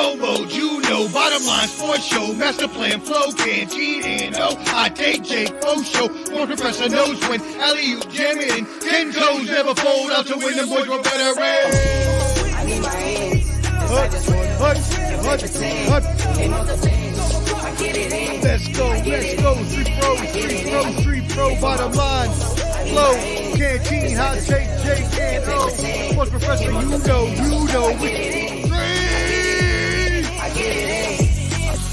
no mode, you know. Bottom line sports show, master plan, flow, canteen, and I take Jake, Fo show. One professor knows when alley-oop jamming, 10 toes never fold out to win. Them boys were better. I need my hands. Let's go. Street pro, bottom line. Flow, canteen, hot take, Jake, and Sports professor, you know.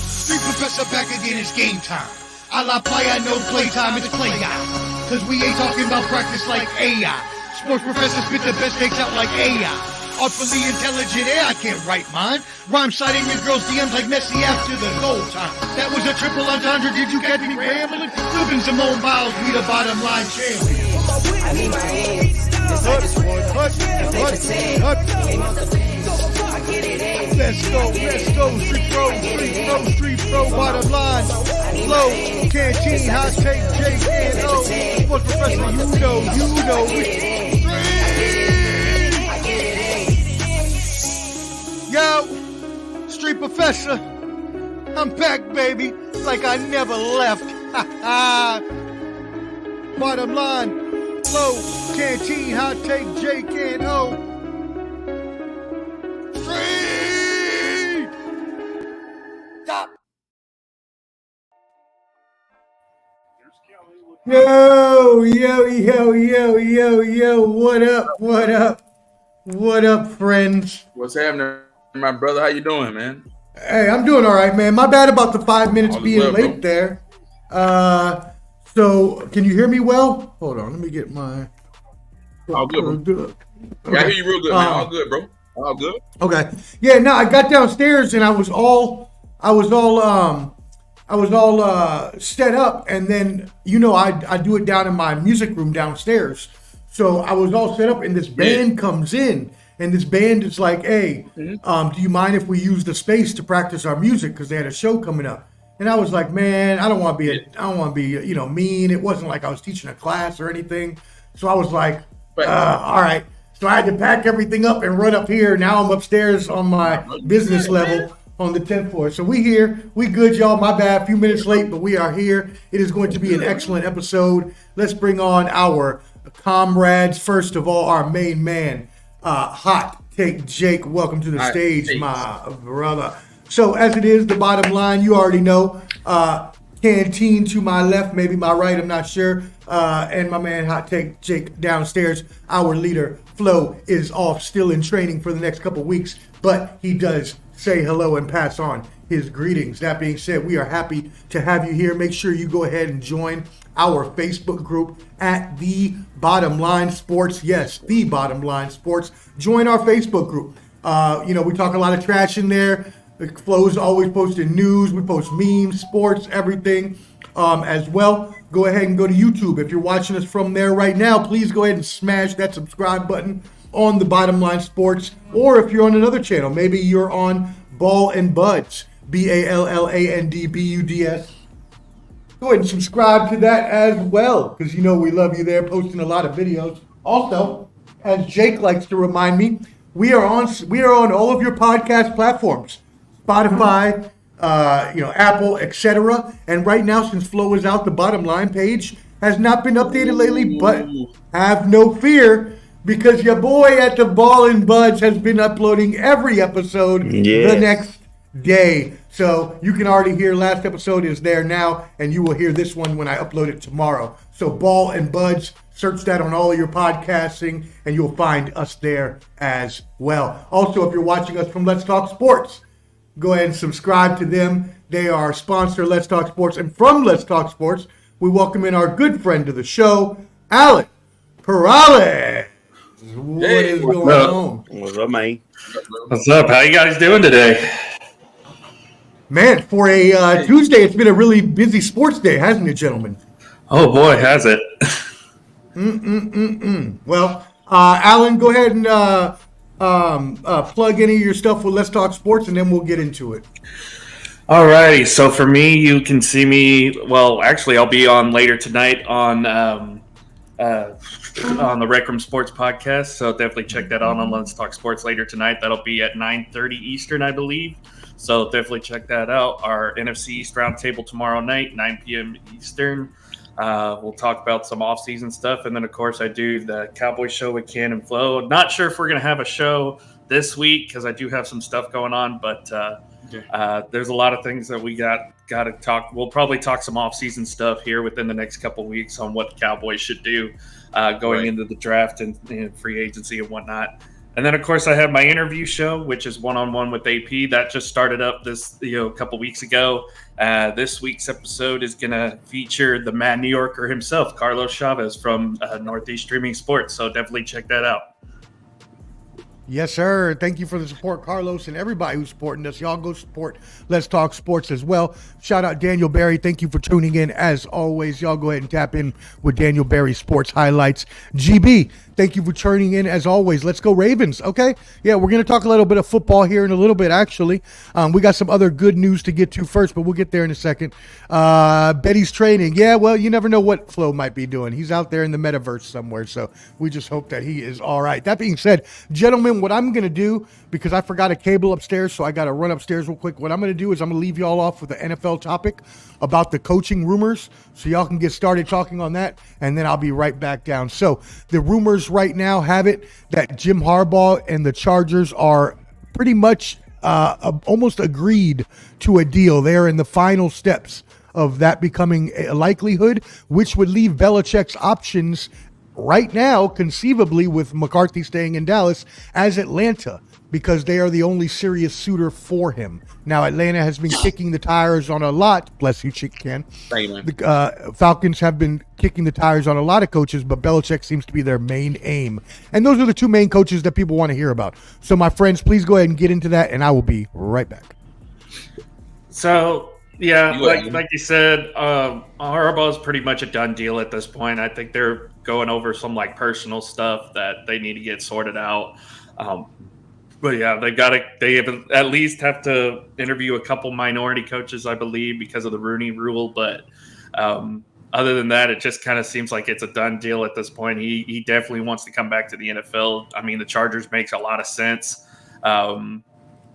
Street professor back again, it's game time. A la playa, no playtime, it's play guy. Cause we ain't talking about practice like AI. Sports professor spit the best takes out like AI. Artfully intelligent, I can't write mine. Rhyme citing your girl's DMs like Messi after the goal time. That was a triple entendre, did you catch me rambling? Flipping Simone Biles, we the bottom line champion. I need my hands. Let's go. Street pro, bottom line. Flow, canteen, hot take, Jake, and Sports professor, you know. Yo, Street Professor, I'm back, baby, like I never left. Bottom line, flow, canteen, hot take, Jake, and Street! Stop! Yo, what up, friends? What's happening, my brother? How you doing, man? Hey, I'm doing all right, man. My bad about the 5 minutes being late there. So, can you hear me well? Hold on, let me get my... All good, bro. Okay. Yeah, I hear you real good, man. All good, bro. All good. Okay. Yeah, no, I got downstairs and I was all set up, and then I do it down in my music room downstairs. So I was all set up, and this band comes in, and this band is like, "Hey, do you mind if we use the space to practice our music?" Because they had a show coming up, and I was like, "Man, I don't want to be mean." It wasn't like I was teaching a class or anything, so I was like, "All right." So I had to pack everything up and run up here. Now I'm upstairs on my business level on the 10th floor. So we here. We good, y'all. My bad. A few minutes late, but we are here. It is going to be an excellent episode. Let's bring on our comrades. First of all, our main man, Hot Take Jake. Welcome to the stage, my brother. So as it is, the bottom line, you already know. Canteen to my left, maybe my right, I'm not sure. And my man Hot Take Jake downstairs. Our leader, Flo, is off, still in training for the next couple weeks, but he does say hello and pass on his greetings. That being said, we are happy to have you here. Make sure you go ahead and join our Facebook group at The Bottom Line Sports. Yes, The Bottom Line Sports. Join our Facebook group. We talk a lot of trash in there. Flo's always posting news. We post memes, sports, everything as well. Go ahead and go to YouTube. If you're watching us from there right now, please go ahead and smash that subscribe button on the Bottom Line Sports. Or if you're on another channel, maybe you're on Ball and Buds, BALLANDBUDS. Go ahead and subscribe to that as well, because we love you there, posting a lot of videos. Also, as Jake likes to remind me, we are on all of your podcast platforms. Spotify, Apple, etc. And right now, since Flo is out, the Bottom Line page has not been updated lately, but have no fear, because your boy at the Ball and Buds has been uploading every episode the next day. So you can already hear last episode is there now, and you will hear this one when I upload it tomorrow. So Ball and Buds, search that on all of your podcasting, and you'll find us there as well. Also, if you're watching us from Let's Talk Sports, go ahead and subscribe to them. They are our sponsor, Let's Talk Sports. And from Let's Talk Sports, we welcome in our good friend of the show, Alan Perales. What is going on? What's up, man? What's up? How you guys doing today? Man, for a Tuesday, it's been a really busy sports day, hasn't it, gentlemen? Oh, boy, has it. Well, Alan, go ahead and plug any of your stuff with Let's Talk Sports, and then we'll get into it. Alrighty, so for me, you can see me, well, actually, I'll be on later tonight on on the Rec Room Sports podcast. So definitely check that out on Let's Talk Sports later tonight. That'll be at 9:30 Eastern, I believe. So definitely check that out. Our NFC East roundtable tomorrow night, 9 p.m. Eastern. We'll talk about some off-season stuff. And then, of course, I do the Cowboy Show with Ken and Flo. Not sure if we're going to have a show this week because I do have some stuff going on. But there's a lot of things that we got to talk. We'll probably talk some off-season stuff here within the next couple of weeks on what the Cowboys should do going into the draft and free agency and whatnot. And then, of course, I have my interview show, which is one-on-one with AP. That just started up this, a couple weeks ago. This week's episode is going to feature the Mad New Yorker himself, Carlos Chavez from Northeast Streaming Sports. So definitely check that out. Yes, sir. Thank you for the support, Carlos, and everybody who's supporting us. Y'all go support Let's Talk Sports as well. Shout out Daniel Barry. Thank you for tuning in as always. Y'all go ahead and tap in with Daniel Barry Sports Highlights. GB, thank you for tuning in as always. Let's go Ravens, okay? Yeah, we're going to talk a little bit of football here in a little bit, actually. We got some other good news to get to first, but we'll get there in a second. Betty's training. Yeah, well, you never know what Flo might be doing. He's out there in the metaverse somewhere, so we just hope that he is all right. That being said, gentlemen, what I'm going to do, because I forgot a cable upstairs, so I got to run upstairs real quick. What I'm going to do is I'm going to leave y'all off with the NFL topic about the coaching rumors, so y'all can get started talking on that, and then I'll be right back down. So the rumors right now have it that Jim Harbaugh and the Chargers are pretty much almost agreed to a deal. They're in the final steps of that becoming a likelihood, which would leave Belichick's options right now, conceivably, with McCarthy staying in Dallas, as Atlanta, because they are the only serious suitor for him. Now, Atlanta has been kicking the tires on a lot. Bless you, Chick Ken. The Falcons have been kicking the tires on a lot of coaches, but Belichick seems to be their main aim. And those are the two main coaches that people want to hear about. So, my friends, please go ahead and get into that, and I will be right back. So, yeah, like you said, Harbaugh is pretty much a done deal at this point. I think they're going over some personal stuff that they need to get sorted out. But yeah, they at least have to interview a couple minority coaches, I believe, because of the Rooney Rule. But other than that, it just kind of seems like it's a done deal at this point. He definitely wants to come back to the NFL. I mean, the Chargers makes a lot of sense.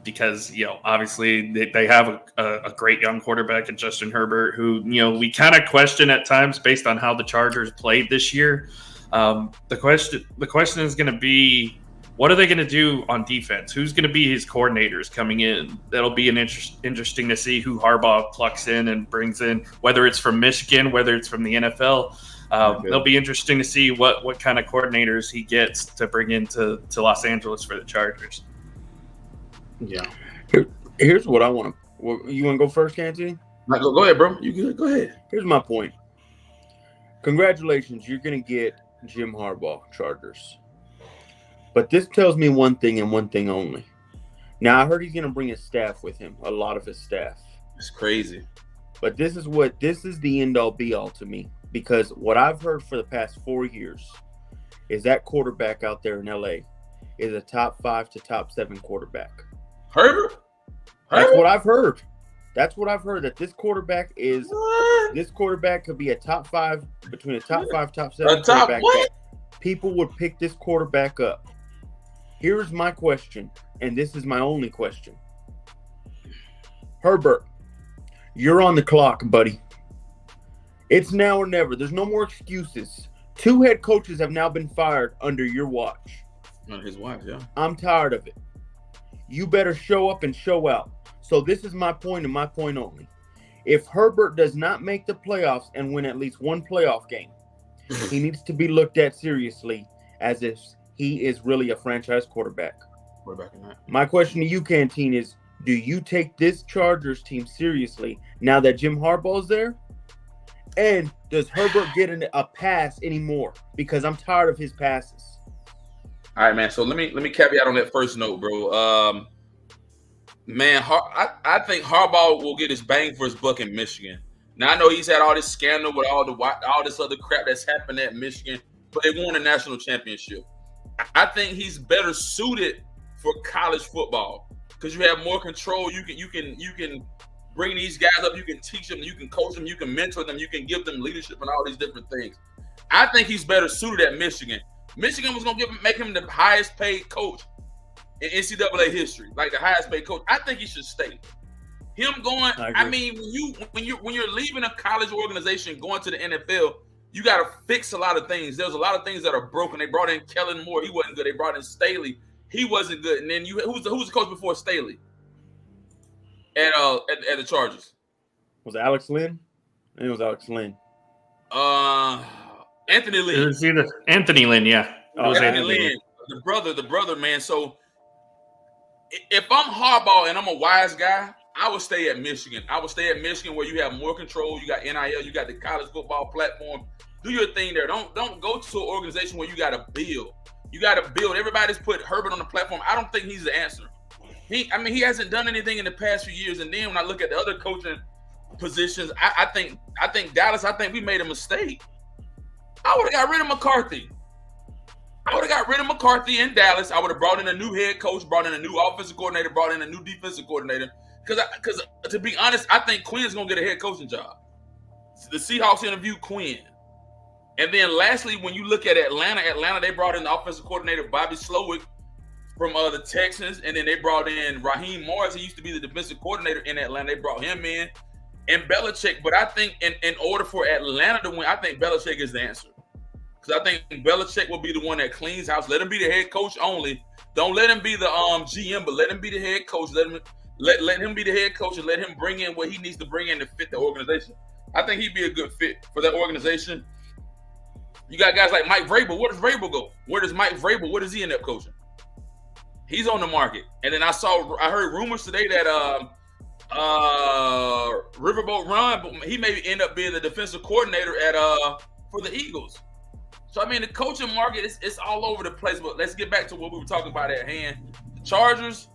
Because, obviously they have a great young quarterback in Justin Herbert, who, we kind of question at times based on how the Chargers played this year. The question is going to be, what are they going to do on defense? Who's going to be his coordinators coming in? That'll be interesting to see who Harbaugh plucks in and brings in, whether it's from Michigan, whether it's from the NFL. It'll be interesting to see what kind of coordinators he gets to bring into Los Angeles for the Chargers. Yeah. Here's what I want. You want to go first, Canty? Go ahead, bro. You go ahead. Here's my point. Congratulations. You're going to get Jim Harbaugh, Chargers. But this tells me one thing and one thing only. Now, I heard he's going to bring his staff with him, a lot of his staff. It's crazy. But this is the end-all, be-all to me. Because what I've heard for the past 4 years is that quarterback out there in L.A. is a top 5 to top 7 quarterback. Herbert? That's what I've heard. That this quarterback could be a top 5, between a top 5, top 7 quarterback. People would pick this quarterback up. Here's my question, and this is my only question. Herbert, you're on the clock, buddy. It's now or never. There's no more excuses. 2 head coaches have now been fired under your watch. Under his watch, yeah. I'm tired of it. You better show up and show out. So this is my point and my point only. If Herbert does not make the playoffs and win at least one playoff game, he needs to be looked at seriously as if he is really a franchise quarterback. My question to you, Canteen, is do you take this Chargers team seriously now that Jim Harbaugh's there? And does Herbert get a pass anymore? Because I'm tired of his passes. All right, man. So let me caveat on that first note, bro. Man, I think Harbaugh will get his bang for his buck in Michigan. Now I know he's had all this scandal with all this other crap that's happened at Michigan, but they won a national championship. I think he's better suited for college football because you have more control. You can bring these guys up. You can teach them. You can coach them. You can mentor them. You can give them leadership and all these different things. I think he's better suited at Michigan. Michigan was gonna make him the highest paid coach in NCAA history, like the highest paid coach. I think he should stay. Him going, I mean, when you're leaving a college organization going to the NFL, you got to fix a lot of things. There's a lot of things that are broken. They brought in Kellen Moore, he wasn't good. They brought in Staley, he wasn't good. And then who's the coach before Staley at the Chargers? Was it Alex Lynn? I think it was Alex Lynn. Anthony Lynn. It was either Anthony Lynn, yeah. It was Anthony Lynn, the brother, man. So if I'm Harbaugh and I'm a wise guy, I would stay at Michigan. I would stay at Michigan where you have more control. You got NIL. You got the college football platform. Do your thing there. Don't go to an organization where you got to build. You got to build. Everybody's put Herbert on the platform. I don't think he's the answer. He hasn't done anything in the past few years. And then when I look at the other coaching positions, I think Dallas. I think we made a mistake. I would have got rid of McCarthy. In Dallas. I would have brought in a new head coach, brought in a new offensive coordinator, brought in a new defensive coordinator. Because to be honest, I think Quinn's going to get a head coaching job. The Seahawks interviewed Quinn. And then lastly, when you look at Atlanta, they brought in the offensive coordinator, Bobby Slowick, from the Texans. And then they brought in Raheem Morris. He used to be the defensive coordinator in Atlanta. They brought him in. And Belichick. But I think in order for Atlanta to win, I think Belichick is the answer. Because I think Belichick will be the one that cleans house. Let him be the head coach only. Don't let him be the GM, but let him be the head coach. Let him be the head coach and let him bring in what he needs to bring in to fit the organization. I think he'd be a good fit for that organization. You got guys like Mike Vrabel. Where does Vrabel go? Where does Mike Vrabel? Where does he end up coaching? He's on the market. And then I heard rumors today that Riverboat Ron, he may end up being the defensive coordinator for the Eagles. So I mean, the coaching market it's all over the place. But let's get back to what we were talking about at hand. The Chargers.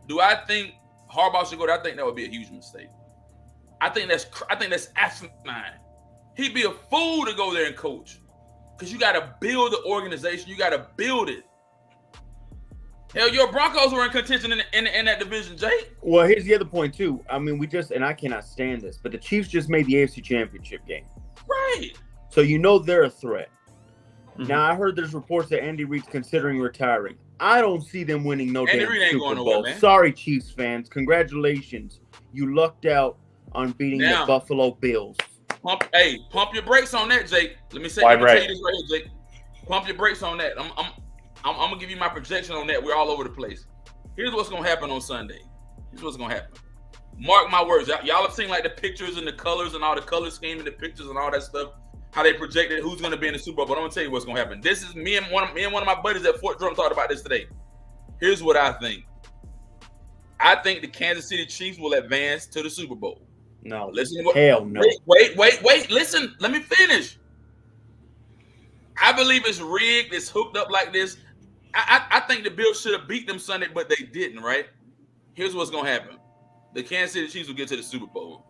Do I think Harbaugh should go there? I think that would be a huge mistake. I think that's asinine. He'd be a fool to go there and coach, because you got to build the organization. You got to build it. Hell, your Broncos were in contention in that division, Jake. Well, here's the other point too. I mean, and I cannot stand this, but the Chiefs just made the AFC Championship game. Right. So they're a threat. Mm-hmm. Now I heard there's reports that Andy Reid's considering retiring. I don't see them winning no damn Super Bowl. Man. Sorry, Chiefs fans. Congratulations. You lucked out on beating the Buffalo Bills. Pump your brakes on that, Jake. Let me tell you this right here, Jake. Pump your brakes on that. I'm gonna give you my projection on that. We're all over the place. Here's what's gonna happen on Sunday. Mark my words. Y'all have seen like the pictures and the colors and all the color scheme and the pictures and all that stuff. How they projected who's going to be in the Super Bowl. But I'm going to tell you what's going to happen. This is me and one of my buddies at Fort Drum talked about this today. Here's what I think. I think the Kansas City Chiefs will advance to the Super Bowl. No. Hell no. Wait. Listen. Let me finish. I believe it's rigged. It's hooked up like this. I think the Bills should have beat them Sunday, but they didn't, right? Here's what's going to happen. The Kansas City Chiefs will get to the Super Bowl.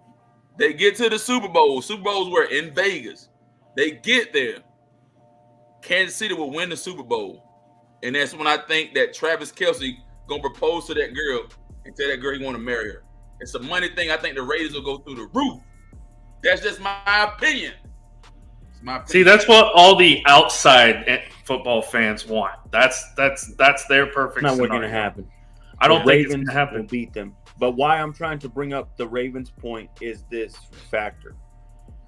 They get to the Super Bowl. Super Bowls were in Vegas. They get there. Kansas City will win the Super Bowl. And that's when I think that Travis Kelce going to propose to that girl and tell that girl he want to marry her. It's a money thing. I think the Raiders will go through the roof. That's just my opinion. See, that's what all the outside football fans want. That's their perfect scenario. Not what's going to happen. I don't think it's going to happen. Will beat them. But why I'm trying to bring up the Ravens' point is this factor.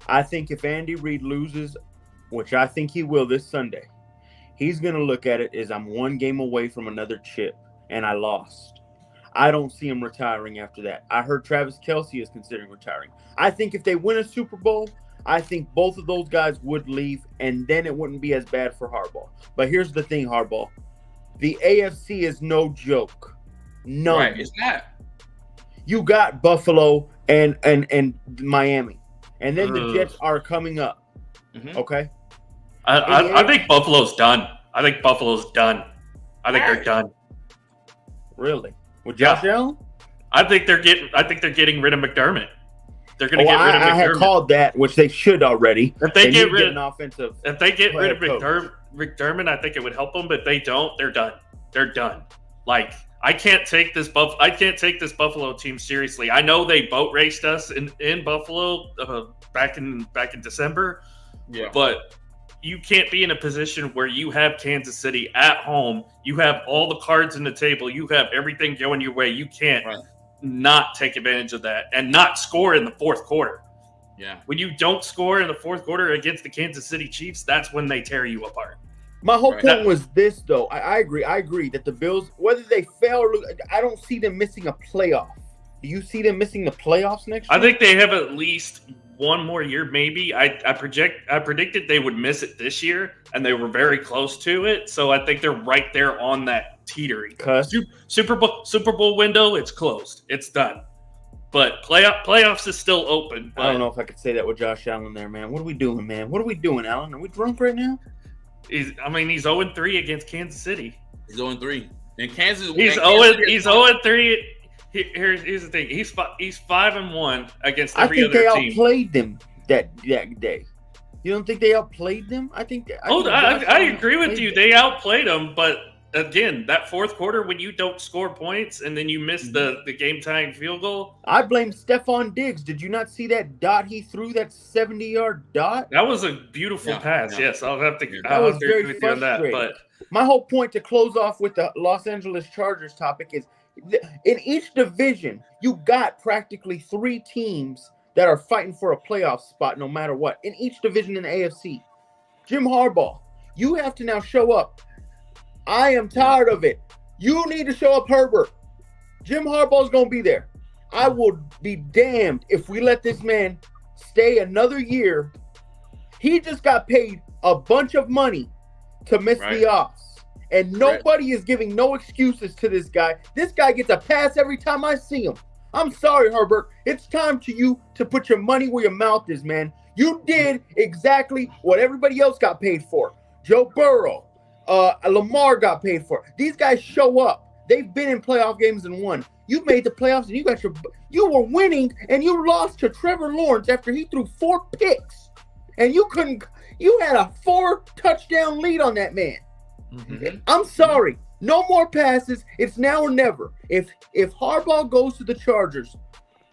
I think if Andy Reid loses, which I think he will this Sunday, he's going to look at it as I'm one game away from another chip, and I lost. I don't see him retiring after that. I heard Travis Kelce is considering retiring. I think if they win a Super Bowl, I think both of those guys would leave, and then it wouldn't be as bad for Harbaugh. But here's the thing, Harbaugh. The AFC is no joke. None. Right, it's not. You got Buffalo and Miami. And then the Jets are coming up. Mm-hmm. Okay? I think Buffalo's done. I think they're done. Really? With Josh Allen? I think they're getting rid of McDermott. They're going to get rid of McDermott. I had called that, which they should already. If they get rid of McDermott, I think it would help them. But if they don't, they're done. They're done. Like, I can't take this Buffalo team seriously. I know they boat raced us in Buffalo back in December. Yeah. But you can't be in a position where you have Kansas City at home. You have all the cards in the table. You have everything going your way. You can't not take advantage of that and not score in the fourth quarter. Yeah. When you don't score in the fourth quarter against the Kansas City Chiefs, that's when they tear you apart. My whole point was this, though. I agree. I agree that the Bills, whether they fail or lose, I don't see them missing a playoff. Do you see them missing the playoffs next year? I think they have at least one more year, maybe. I predicted they would miss it this year, and they were very close to it. So I think they're right there on that teetering. Super Bowl window, it's closed. It's done. But playoffs is still open. I don't know if I could say that with Josh Allen there, man. What are we doing, man? What are we doing, Allen? Are we drunk right now? He's 0-3 against Kansas City. He's 0-3. And Kansas. He's 0-3. Here's the thing. He's 5-1 against every other team. I think they outplayed them that day. You don't think they outplayed them? I agree with you. They outplayed them, but again, that fourth quarter when you don't score points and then you miss the game-tying field goal. I blame Stephon Diggs. Did you not see that dot he threw, that 70-yard dot? That was a beautiful pass. Yeah. Yes, I'll have to agree with you on that. But my whole point to close off with the Los Angeles Chargers topic is in each division, you got practically 3 teams that are fighting for a playoff spot no matter what. In each division in the AFC. Jim Harbaugh, you have to now show up. I am tired of it. You need to show up, Herbert. Jim Harbaugh's going to be there. I will be damned if we let this man stay another year. He just got paid a bunch of money to miss the offs. And nobody is giving no excuses to this guy. This guy gets a pass every time I see him. I'm sorry, Herbert. It's time to you to put your money where your mouth is, man. You did exactly what everybody else got paid for. Joe Burrow. Lamar got paid for. These guys show up. They've been in playoff games and won. You made the playoffs and you were winning and you lost to Trevor Lawrence after he threw 4 picks. And you had a 4 touchdown lead on that man. Mm-hmm. I'm sorry. No more passes. It's now or never. If Harbaugh goes to the Chargers,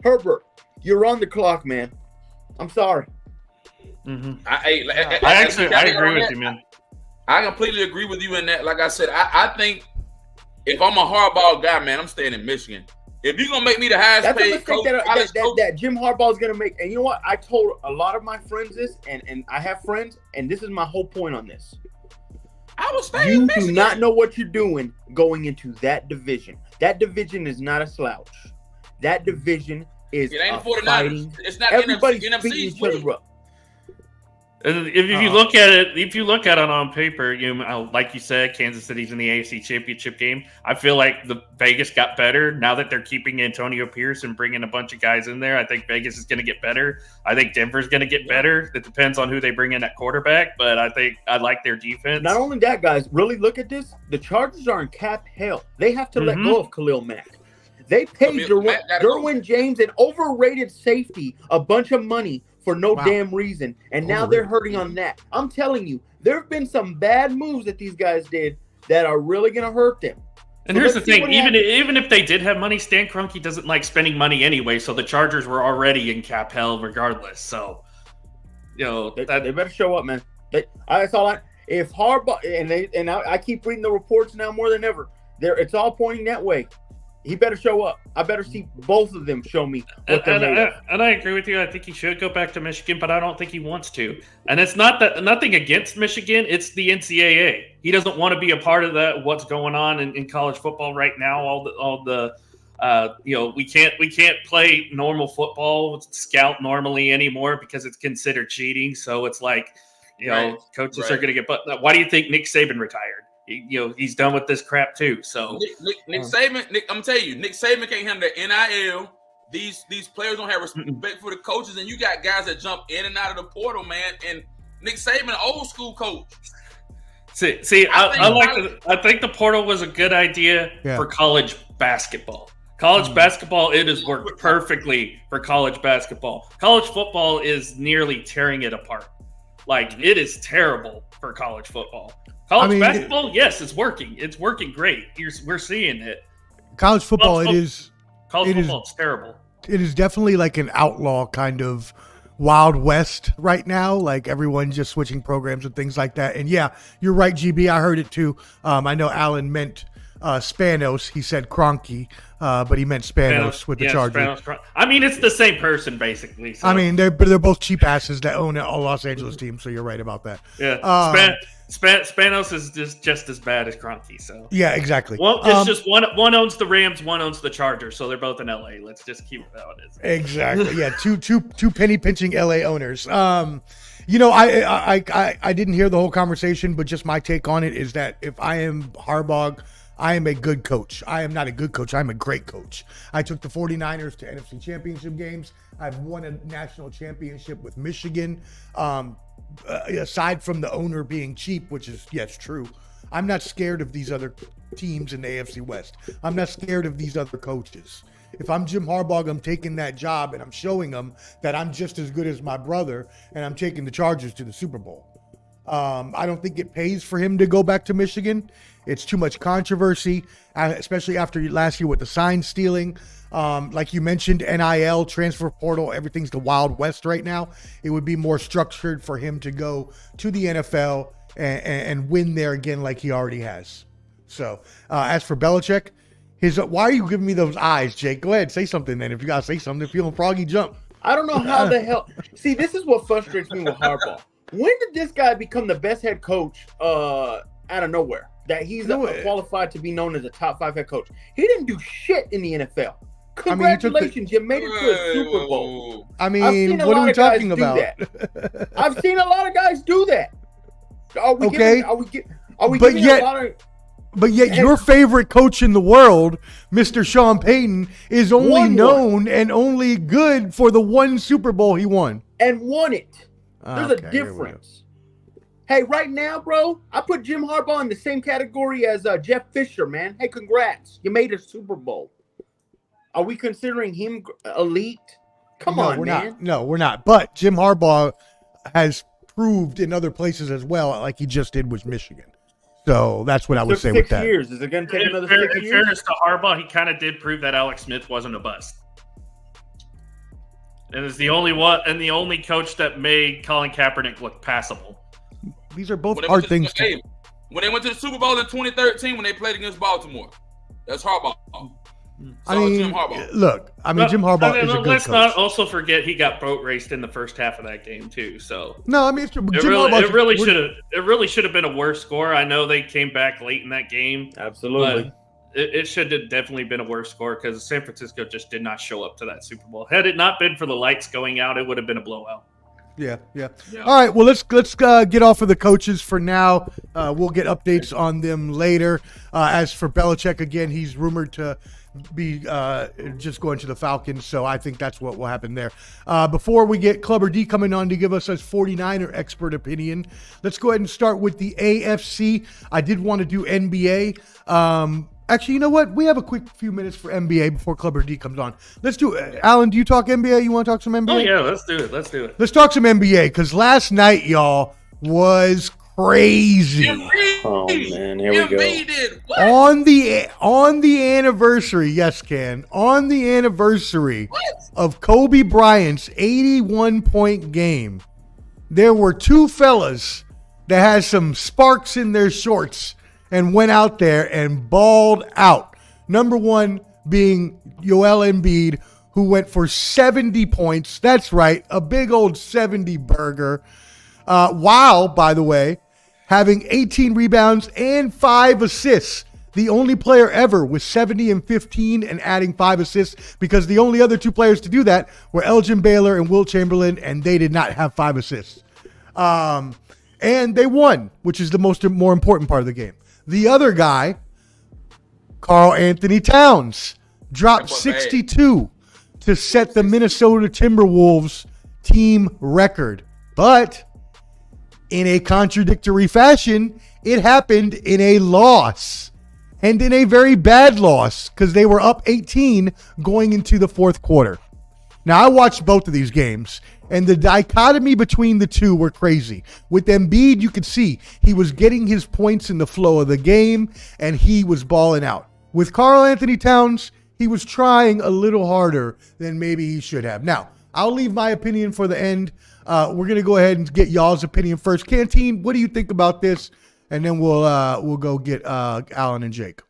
Herbert, you're on the clock, man. I'm sorry. Mm-hmm. I agree with you, man. I completely agree with you in that. Like I said, I think if I'm a Harbaugh guy, man, I'm staying in Michigan. If you're gonna make me the highest paid coach, that Jim Harbaugh is gonna make, and you know what? I told a lot of my friends this, and I have friends, and this is my whole point on this. I was staying in Michigan. You do not know what you're doing going into that division. That division is not a slouch. That division is it ain't a fighting. It's not everybody's NFC beating each other up. And if you look at it on paper, like you said, Kansas City's in the AFC Championship game. I feel like the Vegas got better now that they're keeping Antonio Pierce and bringing a bunch of guys in there. I think Vegas is going to get better. I think Denver's going to get better. It depends on who they bring in at quarterback, but I think I like their defense. Not only that, guys, really look at this. The Chargers are in cap hell. They have to let go of Khalil Mack. They paid Derwin James, an overrated safety, a bunch of money for no damn reason, and now they're hurting on that. I'm telling you, there have been some bad moves that these guys did that are really going to hurt them. And here's the thing, even if they did have money, Stan Kroenke doesn't like spending money anyway, so the Chargers were already in cap hell regardless. So, they better show up, man. That's all. If Harbaugh and I keep reading the reports now more than ever, it's all pointing that way. He better show up. I better see both of them show me what they're made of. And I agree with you. I think he should go back to Michigan, but I don't think he wants to. And it's nothing against Michigan. It's the NCAA. He doesn't want to be a part of that. What's going on in college football right now? We can't play normal football, scout normally anymore because it's considered cheating. So it's like, coaches are going to get. But why do you think Nick Saban retired? He's done with this crap too. So Nick Saban, I'm telling you, Nick Saban can't handle the NIL. These players don't have respect for the coaches, and you got guys that jump in and out of the portal, man. And Nick Saban, old school coach. I think the portal was a good idea for college basketball. College basketball, it has worked perfectly for college basketball. College football is nearly tearing it apart. Like, it is terrible for college football. College basketball, yes, it's working. It's working great. We're seeing it. College football, College football is terrible. It is definitely like an outlaw kind of Wild West right now, like everyone just switching programs and things like that. And yeah, you're right, GB. I heard it too. I know Alan meant Spanos. He said Kroenke, but he meant Spanos with the Chargers. I mean, it's the same person basically. So. I mean, they're both cheap asses that own a Los Angeles team. So you're right about that. Yeah, Spanos is just as bad as Kroenke. So yeah, exactly. Well, it's just one owns the Rams, one owns the Chargers, so they're both in LA. Let's just keep it how it is. Exactly. Yeah, two penny pinching LA owners. You know, I didn't hear the whole conversation, but just my take on it is that if I am Harbaugh, I am a good coach. I am not a good coach. I'm a great coach. I took the 49ers to NFC championship games. I've won a national championship with Michigan. Aside from the owner being cheap, which is, yes, true. I'm not scared of these other teams in the AFC West. I'm not scared of these other coaches. If I'm Jim Harbaugh, I'm taking that job and I'm showing them that I'm just as good as my brother, and I'm taking the Chargers to the Super Bowl. I don't think it pays for him to go back to Michigan. It's too much controversy, especially after last year with the sign stealing. Like you mentioned, NIL, transfer portal, everything's the Wild West right now. It would be more structured for him to go to the NFL and win there again like he already has. So as for Belichick, why are you giving me those eyes, Jake? Go ahead, say something then. If you got to say something, feeling froggy, jump. I don't know how the hell. See, this is what frustrates me with Harbaugh. When did this guy become the best head coach out of nowhere? That he's qualified to be known as a top 5 head coach. He didn't do shit in the NFL. Congratulations, you made it to a Super Bowl. I mean, what are we talking about? I've seen a lot of guys do that. Are we okay. giving a lot of... But yet your favorite coach in the world, Mr. Sean Payton, is only known and only good for the one Super Bowl he won. And won it. There's a difference. Hey, right now, bro, I put Jim Harbaugh in the same category as Jeff Fisher, man. Hey, congrats. You made a Super Bowl. Are we considering him elite? Come on, man. No, we're not. But Jim Harbaugh has proved in other places as well, like he just did with Michigan. So that's what I would say with that. 6 years. Is it going to take another 6 years? In fairness to Harbaugh, he kind of did prove that Alex Smith wasn't a bust. And is the only one and the only coach that made Colin Kaepernick look passable. These are both hard things. When they went to the Super Bowl in 2013, when they played against Baltimore, that's Harbaugh. Jim Harbaugh. Look, Jim Harbaugh is a good coach. Let's not also forget he got boat raced in the first half of that game too. So it really should have been a worse score. I know they came back late in that game. Absolutely. It should have definitely been a worse score because San Francisco just did not show up to that Super Bowl. Had it not been for the lights going out, it would have been a blowout. Yeah. All right, well, let's get off of the coaches for now. We'll get updates on them later. As for Belichick, again, he's rumored to be just going to the Falcons, so I think that's what will happen there. Before we get Clubber D coming on to give us his 49er expert opinion, let's go ahead and start with the AFC. I did want to do NBA. Actually, you know what? We have a quick few minutes for NBA before Clubber D comes on. Let's do it. Alan, do you talk NBA? You want to talk some NBA? Oh, yeah, let's do it. Let's talk some NBA, because last night, y'all, was crazy. Oh, man, here we go. On the anniversary, yes, Ken, on the anniversary of Kobe Bryant's 81-point game, there were two fellas that had some sparks in their shorts and went out there and balled out. Number one being Joel Embiid, who went for 70 points. That's right, a big old 70 burger. While, by the way, having 18 rebounds and 5 assists. The only player ever with 70 and 15 and adding 5 assists, because the only other two players to do that were Elgin Baylor and Wilt Chamberlain, and they did not have 5 assists. And they won, which is the more important part of the game. The other guy, Karl Anthony Towns, dropped 62 to set the Minnesota Timberwolves team record. But in a contradictory fashion, it happened in a loss, and in a very bad loss, because they were up 18 going into the fourth quarter. Now, I watched both of these games, and the dichotomy between the two were crazy. With Embiid, you could see he was getting his points in the flow of the game, and he was balling out. With Karl Anthony Towns, he was trying a little harder than maybe he should have. Now, I'll leave my opinion for the end. We're going to go ahead and get y'all's opinion first. Canteen, what do you think about this? And then we'll go get Alan and Jake.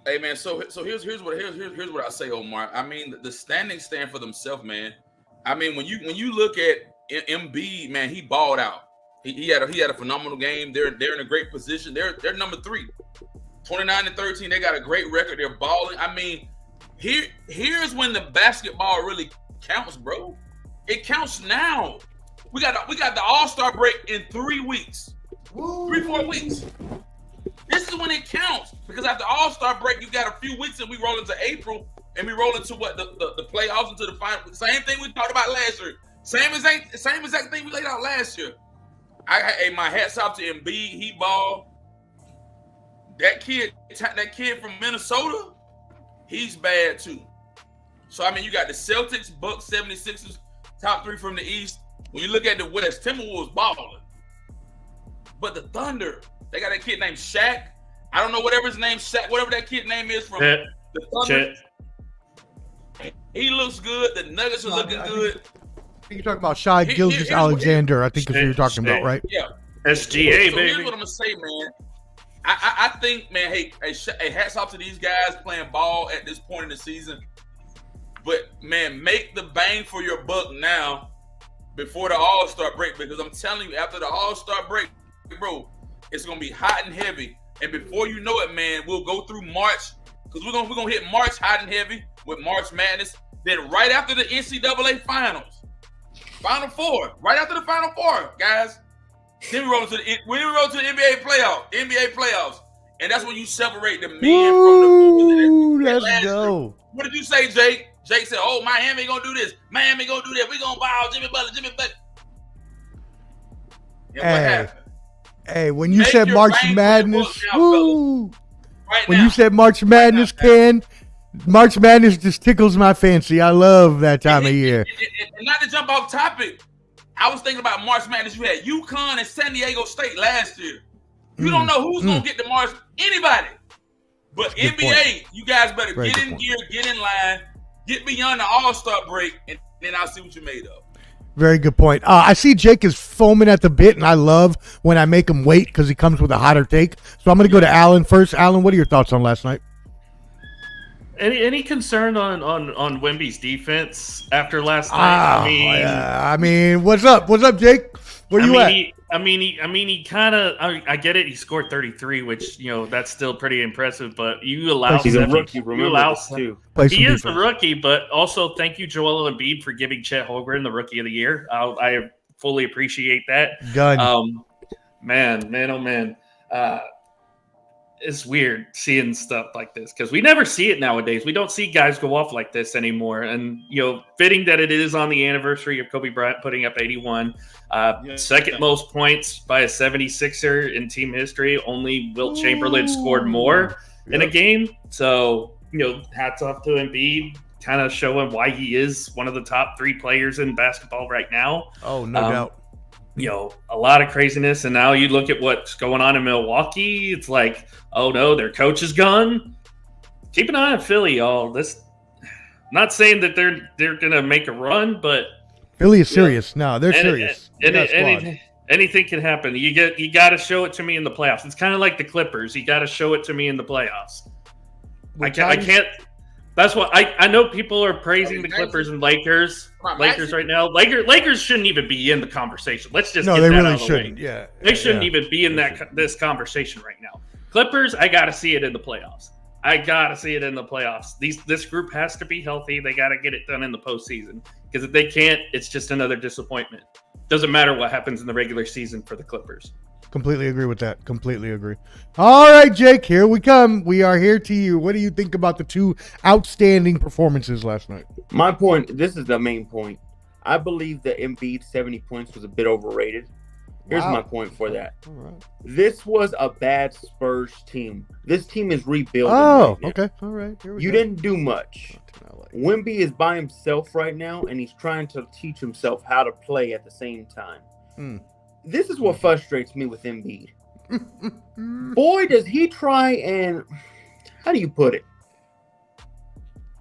Hey man, so here's what I say, Omar. I mean, the standings stand for themselves, man. I mean, when you look at Embiid, man, he balled out. He had a phenomenal game. They're in a great position. They're number 3, 29-13. They got a great record. They're balling. I mean, here's when the basketball really counts, bro. It counts now. We got the All-Star break in 3 weeks, 3-4 weeks. This is when it counts, because after All-Star break, you got a few weeks and we roll into April and we roll into what the playoffs, into the final. Same thing we talked about last year. Same exact thing we laid out last year. Hey, my hats off to Embiid. He balled. That kid from Minnesota, he's bad too. So I mean, you got the Celtics, Bucks, 76ers, top 3 from the East. When you look at the West, Timberwolves balling. But the Thunder, they got that kid named Shaq. I don't know whatever that kid name is from the Thunder. He looks good. The Nuggets are looking good. I think you're talking about Shai Gilgeous-Alexander. I think that's what you're talking about, right? Yeah. SGA, so baby. Here's what I'm gonna say, man. I think, man. Hey, hats off to these guys playing ball at this point in the season. But man, make the bang for your buck now, before the All-Star break, because I'm telling you, after the All-Star break, bro, it's gonna be hot and heavy. And before you know it, man, we'll go through March, because we're gonna hit March hot and heavy with March Madness. Then right after the NCAA Finals, Final Four, right after the Final Four, guys. Then we roll to the NBA playoffs, and that's when you separate the men from the boys. Let's go. What did you say, Jake? Jake said, "Oh, Miami gonna do this. Miami gonna do that. We gonna ball Jimmy Butler. And what happened? Hey, when you said March Madness, you said March Madness, March Madness just tickles my fancy. I love that time of year. And not to jump off topic, I was thinking about March Madness. You had UConn and San Diego State last year. You don't know who's going to get to March. Anybody. But Good NBA, point. you guys better Very get good in point. gear, get in line, get beyond the All-Star break, and then I'll see what you're made of. Very good point. I see Jake is foaming at the bit, and I love when I make him wait because he comes with a hotter take. So I'm going to go to Alan first. Alan, what are your thoughts on last night? Any concern on Wemby's defense after last night? I mean, what's up? What's up, Jake? Where you at? He kind of. I get it. He scored 33, which that's still pretty impressive. But you allow he's a rookie. Remember this too. He is a rookie, but also thank you, Joel Embiid, for giving Chet Holmgren the Rookie of the Year. I fully appreciate that. Man. It's weird seeing stuff like this because we never see it nowadays. We don't see guys go off like this anymore. And, fitting that it is on the anniversary of Kobe Bryant putting up 81, second most points by a 76er in team history. Only Wilt Chamberlain scored more in a game. So, hats off to Embiid, kind of showing why he is one of the top 3 players in basketball right now. Oh, no doubt. A lot of craziness. And now you look at what's going on in Milwaukee. It's like, oh no, their coach is gone. Keep an eye on Philly, y'all. Not saying that they're going to make a run, but Philly is serious. No, they're serious. Anything can happen. You got to show it to me in the playoffs. It's kind of like the Clippers. You got to show it to me in the playoffs. I can't. That's what I know. People are praising the Clippers and Lakers right now. Lakers shouldn't even be in the conversation. Let's just get they that really out of the shouldn't. way. Yeah, They shouldn't even be in this conversation right now. Clippers, I got to see it in the playoffs. This group has to be healthy. They got to get it done in the postseason because if they can't, it's just another disappointment. Doesn't matter what happens in the regular season for the Clippers. Completely agree with that. Completely agree. All right, Jake, here we come. We are here to you. What do you think about the 2 outstanding performances last night? My point, this is the main point. I believe that Embiid's 70 points was a bit overrated. Here's my point for that. All right. This was a bad Spurs team. This team is rebuilding. Oh, right now. okay. All right. Here we you go. didn't do much. Wemby is by himself right now, and he's trying to teach himself how to play at the same time. This is what frustrates me with Embiid. Boy, does he try and... How do you put it?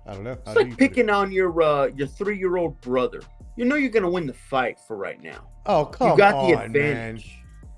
I don't know. It's like picking on your 3-year-old brother. You know you're gonna win the fight for right now. Oh, come on, you got the advantage. Man.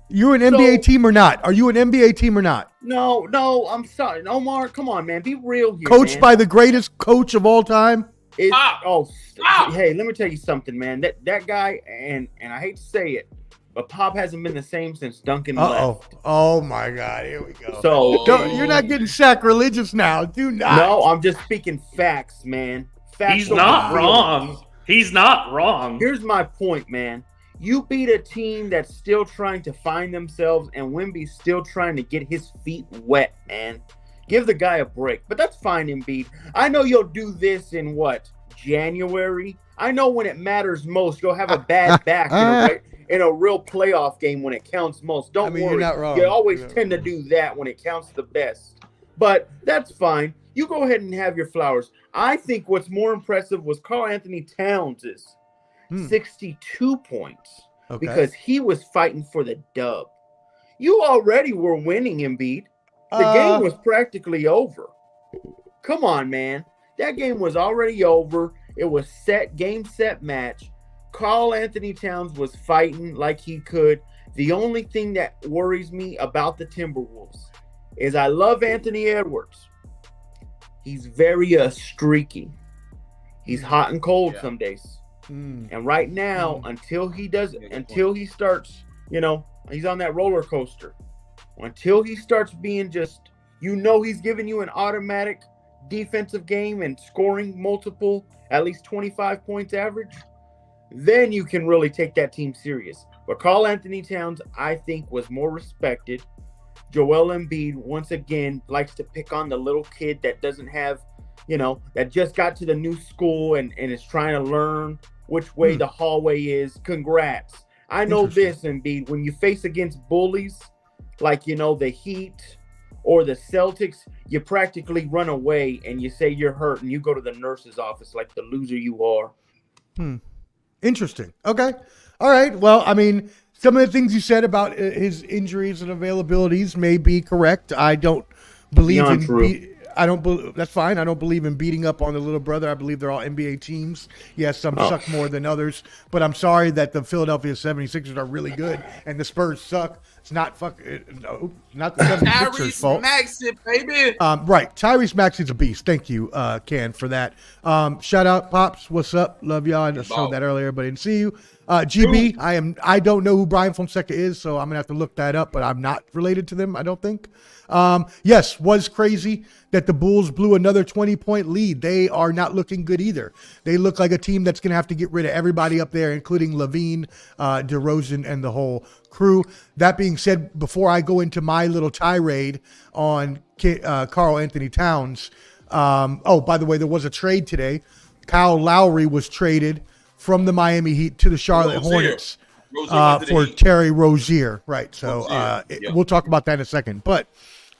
You an NBA team or not? Are you an NBA team or not? No, I'm sorry. Omar, come on, man. Be real here. Coached man. by the greatest coach of all time? Hey, let me tell you something, man. That guy, and I hate to say it, but Pop hasn't been the same since Duncan left. Oh my God, here we go. So you're not getting sacrilegious now. Do not. No, I'm just speaking facts, man. Facts. He's not wrong. He's not wrong. Here's my point, man. You beat a team that's still trying to find themselves, and Wemby's still trying to get his feet wet, man. Give the guy a break. But that's fine, Embiid. I know you'll do this in January? I know when it matters most, you'll have a bad back in a real playoff game when it counts most. Don't worry. You're not wrong. You always tend to do that when it counts the best. But that's fine. You go ahead and have your flowers. I think what's more impressive was Karl Anthony Towns' 62 points because he was fighting for the dub. You already were winning, Embiid. The game was practically over. Come on, man. That game was already over. It was game, set, match. Karl Anthony Towns was fighting like he could. The only thing that worries me about the Timberwolves is I love Anthony Edwards. He's very streaky. He's hot and cold some days. And right now, until he starts, he's on that roller coaster. Until he starts being he's giving you an automatic defensive game and scoring multiple, at least 25 points average, then you can really take that team serious. But Karl Anthony Towns, I think, was more respected. Joel Embiid, once again, likes to pick on the little kid that doesn't have, that just got to the new school and is trying to learn which way the hallway is. Congrats. I know this, Embiid, when you face against bullies like, the Heat or the Celtics, you practically run away and you say you're hurt and you go to the nurse's office like the loser you are. Interesting. Okay. All right. Well, I mean, some of the things you said about his injuries and availabilities may be correct. I don't believe that's fine. I don't believe in beating up on the little brother. I believe they're all NBA teams. Yes, some suck more than others, but I'm sorry that the Philadelphia 76ers are really good and the Spurs suck. It's not not the 76ers' fault. Maxey, baby. Right. Tyrese Maxey's a beast. Thank you, Ken, for that. Shout out, Pops. What's up? Love y'all. I just saw that earlier, but I didn't see you. GB, I don't know who Brian Fonseca is, so I'm gonna have to look that up, but I'm not related to them, I don't think. Yes, was crazy that the Bulls blew another 20-point lead. They are not looking good either. They look like a team that's gonna have to get rid of everybody up there, including Levine, DeRozan, and the whole crew. That being said, before I go into my little tirade on Karl Anthony Towns, by the way, there was a trade today. Kyle Lowry was traded from the Miami Heat to the Charlotte Hornets for Terry Rozier. Right. So we'll talk about that in a second. But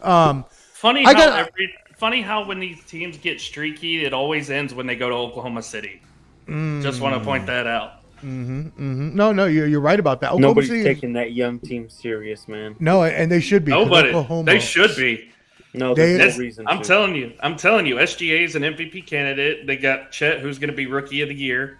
funny how when these teams get streaky, it always ends when they go to Oklahoma City. Just want to point that out. No, you're right about that. Nobody's taking that young team serious, man. No, and they should be. Nobody. They should be. No, there's no reason. I'm telling you, SGA is an MVP candidate. They got Chet, who's going to be Rookie of the Year.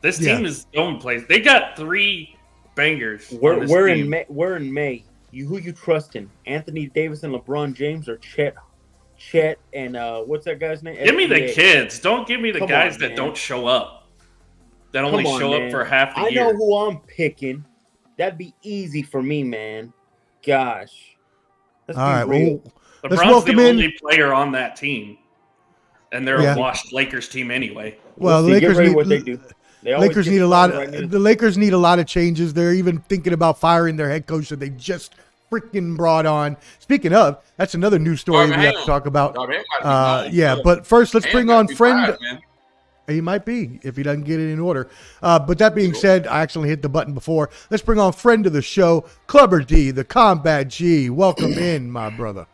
This team is going places. They got 3 bangers. We're in May. Who you trusting? Anthony Davis and LeBron James or Chet and what's that guy's name? Give me the kids. Don't give me the guys that don't show up. That only show up for half the year. I know who I'm picking. That'd be easy for me, man. Gosh. All right. Well, LeBron's the only player on that team, and they're a washed Lakers team anyway. Well, the Lakers need what they do. The Lakers need a lot of changes. They're even thinking about firing their head coach that they just freaking brought on. Speaking of, that's another news story we have to talk about. But first let's bring on friend. He might be if he doesn't get it in order. But that being said, I actually hit the button before. Let's bring on friend of the show, Clubber D, the Combat G. Welcome in, my brother.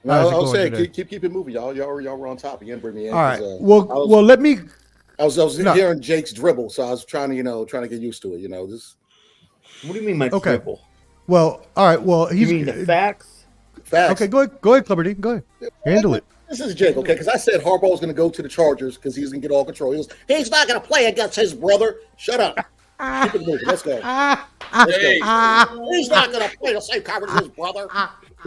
I'll say keep it moving, y'all. Y'all were on top. You didn't bring me in. All right. Let me. I was hearing Jake's dribble, so I was trying to get used to it. This. What do you mean by dribble? Well, all right. Well, you mean the facts? Facts. Okay, go ahead, Clubber D. Go ahead. Handle it. This is Jake, okay? Because I said Harbaugh's going to go to the Chargers because he's going to get all control. He's not going to play against his brother. Shut up. Keep it moving. Let's go. Hey, He's not going to play the same coverage as his brother.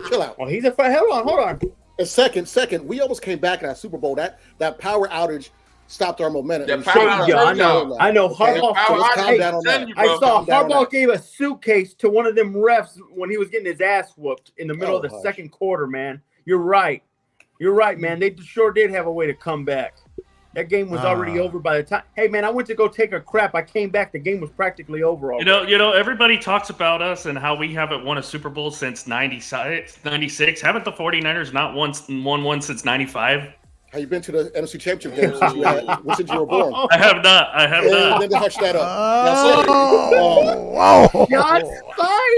Chill out. Well, he's a hold on. And second, we almost came back in that Super Bowl. That power outage stopped our momentum. That power outage, I know. Okay? Harbaugh. So let's calm down on that. Hey, I saw Calm down on Harbaugh that. gave a suitcase to one of them refs when he was getting his ass whooped in the middle of the hush. second quarter, man. You're right, man. They sure did have a way to come back. That game was already over by the time. Hey, man, I went to go take a crap. I came back. The game was practically over already. You know, everybody talks about us and how we haven't won a Super Bowl since 96. Haven't the 49ers not won one since 95? Have you been to the NFC Championship game since you were born? I have not. Then hush that up. Wow. Shots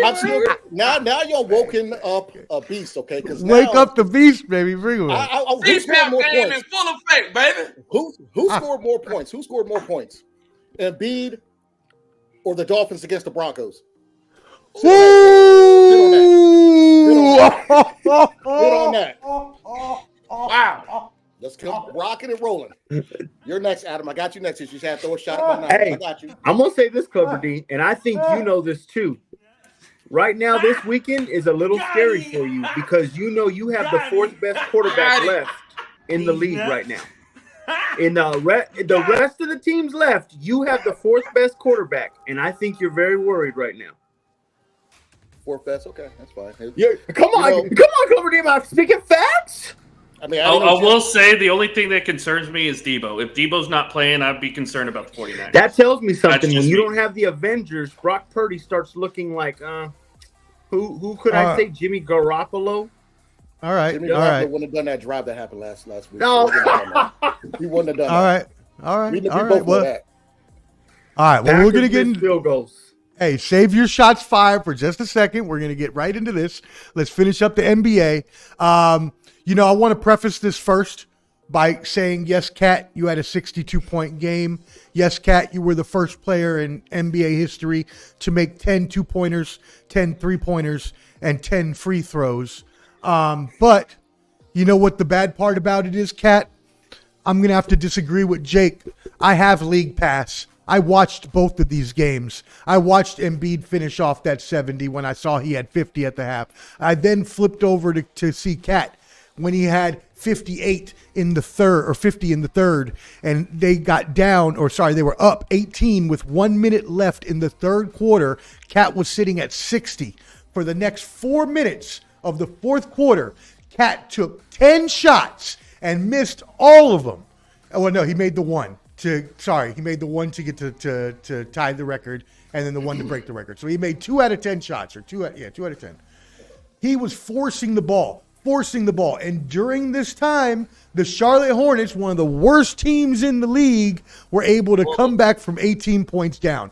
I'm fired. still, now you're woken up a beast, okay? Because Wake up the beast, baby. Bring it. Who scored more game in points? full effect, baby. Who scored more points? Who scored more points? Embiid or the Dolphins against the Broncos? Sit on that. Wow. Let's come rocking and rolling. You're next, Adam. I got you next. You just had to throw a shot at my knife. Hey. I got you. I'm gonna say this, Clever D, and I think you know this too. Right now, this weekend is a little scary for you because you know you have the fourth best quarterback left in the league right now. In the rest of the teams left, you have the fourth best quarterback, and I think you're very worried right now. Fourth best. Okay, that's fine. Come on, Clever D. Am I speaking facts? I mean, I will say the only thing that concerns me is Debo. If Debo's not playing, I'd be concerned about the 49ers. That tells me something. That's When just you me. don't have the Avengers, Brock Purdy starts looking like who could I say? Jimmy Garoppolo? All right. Jimmy All Garoppolo right. wouldn't have done that drive that happened last week. No. He wouldn't have done All that. right. All right. We All both right. know Well, that. all right. Well, we're gonna get Packers missed field goals. Hey, save your shots fired for just a second. We're going to get right into this. Let's finish up the NBA. I want to preface this first by saying, yes, Kat, you had a 62-point game. Yes, Kat, you were the first player in NBA history to make 10 two-pointers, 10 three-pointers, and 10 free throws. But you know what the bad part about it is, Kat? I'm going to have to disagree with Jake. I have League Pass. I watched both of these games. I watched Embiid finish off that 70 when I saw he had 50 at the half. I then flipped over to see Kat when he had 58 in the third or 50 in the third, and they got down, they were up 18 with 1 minute left in the third quarter. Kat was sitting at 60. For the next 4 minutes of the fourth quarter, Kat took 10 shots and missed all of them. Oh, well, no, he made the one. He made the one to get to tie the record, and then the one to break the record. So he made 2 out of 10 shots, or 2 out of 10. He was forcing the ball. And during this time, the Charlotte Hornets, one of the worst teams in the league, were able to come back from 18 points down.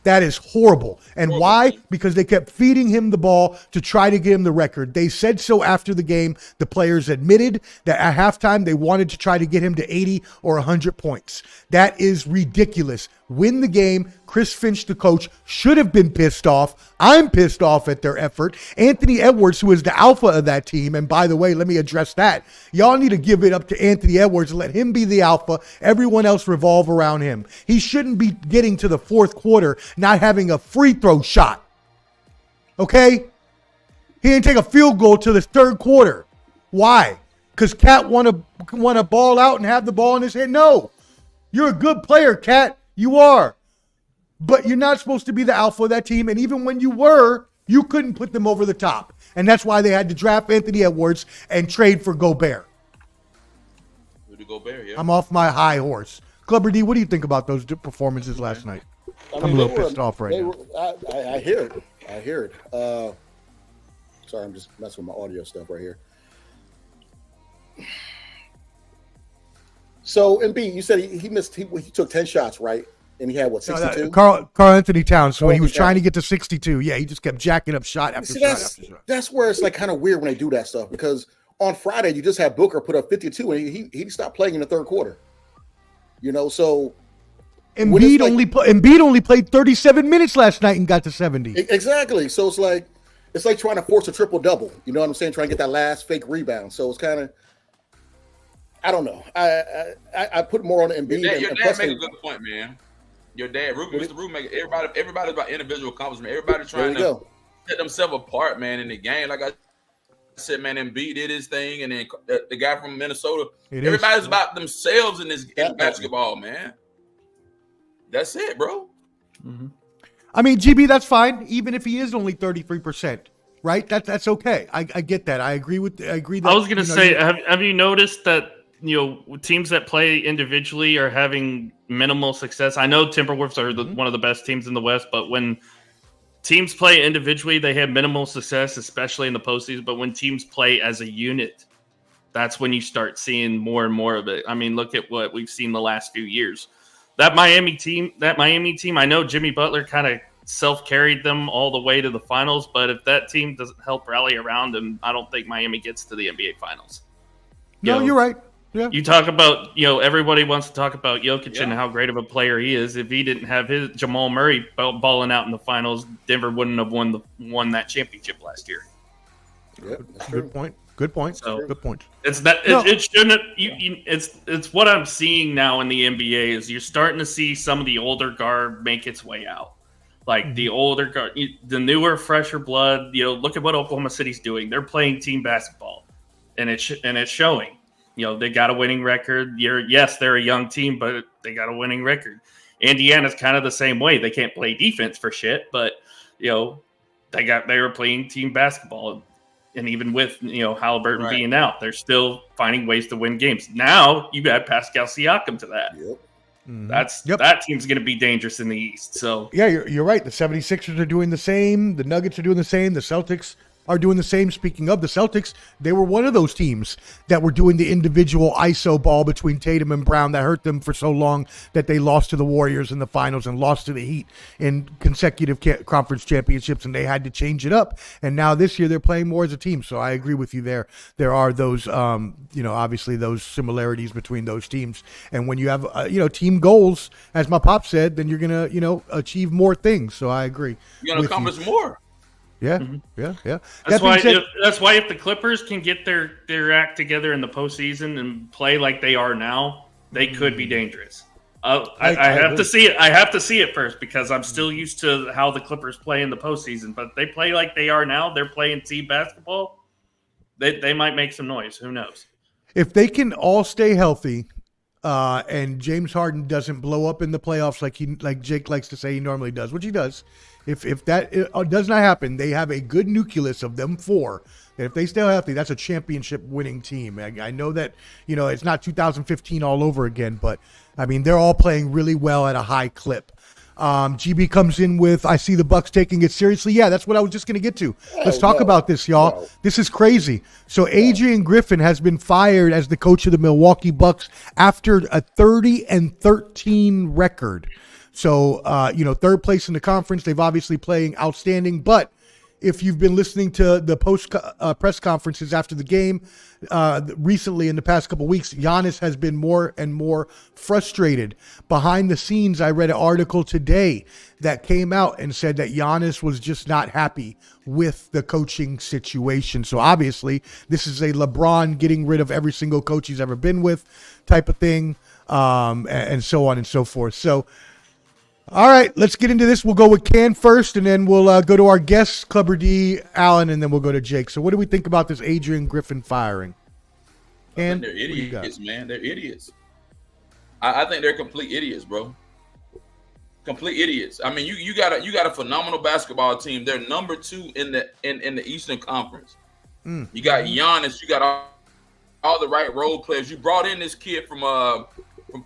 That is horrible. And why? Because they kept feeding him the ball to try to get him the record. They said so after the game. The players admitted that at halftime they wanted to try to get him to 80 or 100 points. That is ridiculous. Win the game. Chris Finch, the coach, should have been pissed off. I'm pissed off at their effort. Anthony Edwards, who is the alpha of that team, and by the way, let me address that. Y'all need to give it up to Anthony Edwards and let him be the alpha. Everyone else revolve around him. He shouldn't be getting to the fourth quarter not having a free throw shot. Okay? He didn't take a field goal till the third quarter. Why? Because Kat want to ball out and have the ball in his hand? No. You're a good player, Kat. You are. But you're not supposed to be the alpha of that team. And even when you were, you couldn't put them over the top. And that's why they had to draft Anthony Edwards and trade for Gobert. Gobert, yeah. I'm off my high horse. Clubber D, what do you think about those performances last night? I'm a little pissed off right now. I hear it. Sorry, I'm just messing with my audio stuff right here. So, Embiid, you said he missed. He took 10 shots, right? And he had what, 62? Carl Anthony Towns. When he was trying to get to 62, yeah, he just kept jacking up shot after shot after shot. That's where it's like kind of weird when they do that stuff, because on Friday you just had Booker put up 52 and he stopped playing in the third quarter. So Embiid only played 37 minutes last night and got to 70. Exactly. So it's like trying to force a triple double. You know what I'm saying? Trying to get that last fake rebound. So it's kind of I don't know. I put more on Embiid. Your and dad plus make they- a good point, man. Your dad, Mr. Rube, make everybody's about individual accomplishment. Everybody there trying you to go. set themselves apart, man, in the game. Like I said, man, Embiid did his thing, and then the guy from Minnesota. Everybody's about themselves in basketball, man. That's it, bro. Mm-hmm. I mean, GB, that's fine, even if he is only 33%, right? That's okay. I get that. I agree that. I was going to say, have you noticed that teams that play individually are having minimal success? I know Timberwolves are one of the best teams in the West, but when teams play individually, they have minimal success, especially in the postseason. But when teams play as a unit, that's when you start seeing more and more of it. I mean, look at what we've seen the last few years. That Miami team, I know Jimmy Butler kind of self-carried them all the way to the finals, but if that team doesn't help rally around them, I don't think Miami gets to the NBA finals. No, you're right. Yeah. You talk about, everybody wants to talk about Jokic and how great of a player he is. If he didn't have his Jamal Murray balling out in the finals, Denver wouldn't have won that championship last year. Yeah, that's true. Good point. Good point. So, good point. It's that it shouldn't. It's what I'm seeing now in the NBA is you're starting to see some of the older guard make its way out. Like the older guard, the newer, fresher blood. Look at what Oklahoma City's doing. They're playing team basketball, and it's showing. They got a winning record. They're a young team, but they got a winning record. Indiana's kind of the same way. They can't play defense for shit, but they were playing team basketball. And even with Halliburton being out, they're still finding ways to win games. Now you add Pascal Siakam to that. Yep. Mm-hmm. That team's going to be dangerous in the East. So yeah, you're right. The 76ers are doing the same. The Nuggets are doing the same. The Celtics are doing the same. Speaking of the Celtics, they were one of those teams that were doing the individual ISO ball between Tatum and Brown that hurt them for so long that they lost to the Warriors in the finals and lost to the Heat in consecutive conference championships, and they had to change it up. And now this year they're playing more as a team. So I agree with you there. There are those, obviously those similarities between those teams. And when you have, team goals, as my pop said, then you're going to, achieve more things. So I agree. You're going to accomplish more. Yeah, yeah. That's why if the Clippers can get their act together in the postseason and play like they are now, they could be dangerous. I have to see it. I have to see it first because I'm still used to how the Clippers play in the postseason. But if they play like they are now, they're playing team basketball. They might make some noise. Who knows? If they can all stay healthy, and James Harden doesn't blow up in the playoffs like Jake likes to say he normally does, which he does. If that does not happen, they have a good nucleus of them four. And if they stay healthy, that's a championship winning team. I know that, it's not 2015 all over again, but I mean, they're all playing really well at a high clip. GB comes in with, I see the Bucks taking it seriously. Yeah, that's what I was just going to get to. Let's talk about this, y'all. No. This is crazy. So Adrian Griffin has been fired as the coach of the Milwaukee Bucks after a 30-13 record. So, third place in the conference. They've obviously playing outstanding. But if you've been listening to the post press conferences after the game recently in the past couple of weeks, Giannis has been more and more frustrated. Behind the scenes, I read an article today that came out and said that Giannis was just not happy with the coaching situation. So obviously, this is a LeBron getting rid of every single coach he's ever been with type of thing, and so on and so forth. So, all right, let's get into this. We'll go with Can first, and then we'll go to our guests, Clubber D, Allen, and then we'll go to Jake. So what do we think about this Adrian Griffin firing? Can, they're idiots, man. They're idiots. I think they're complete idiots, bro. Complete idiots. I mean, you got a phenomenal basketball team. They're number 2 in the Eastern Conference. You got Giannis. You got all the right role players. You brought in this kid from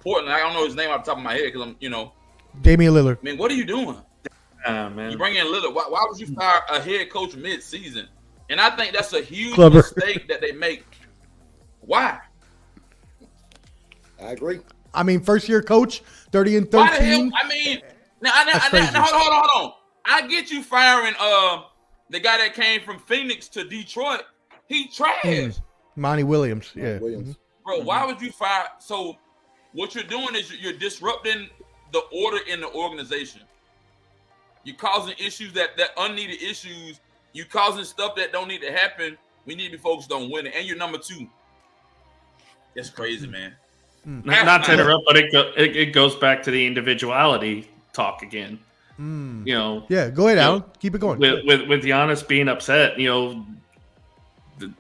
Portland. I don't know his name off the top of my head because I'm Damian Lillard. I mean, what are you doing? Man. You bring in Lillard. Why would you fire a head coach mid-season? And I think that's a huge mistake that they make. Why? I agree. I mean, first-year coach, 30-13. Why the hell? I mean, now hold on. I get you firing the guy that came from Phoenix to Detroit. He trash. Monty Williams. Yeah. Bro, why would you fire? So what you're doing is you're disrupting the order in the organization. You're causing issues that unneeded issues. You causing stuff that don't need to happen. We need to be focused on winning. And you're number 2. It's crazy, man. Not to interrupt, but it goes back to the individuality talk again. You know, Yeah, go ahead, Alan. Keep it going. With Giannis being upset, you know,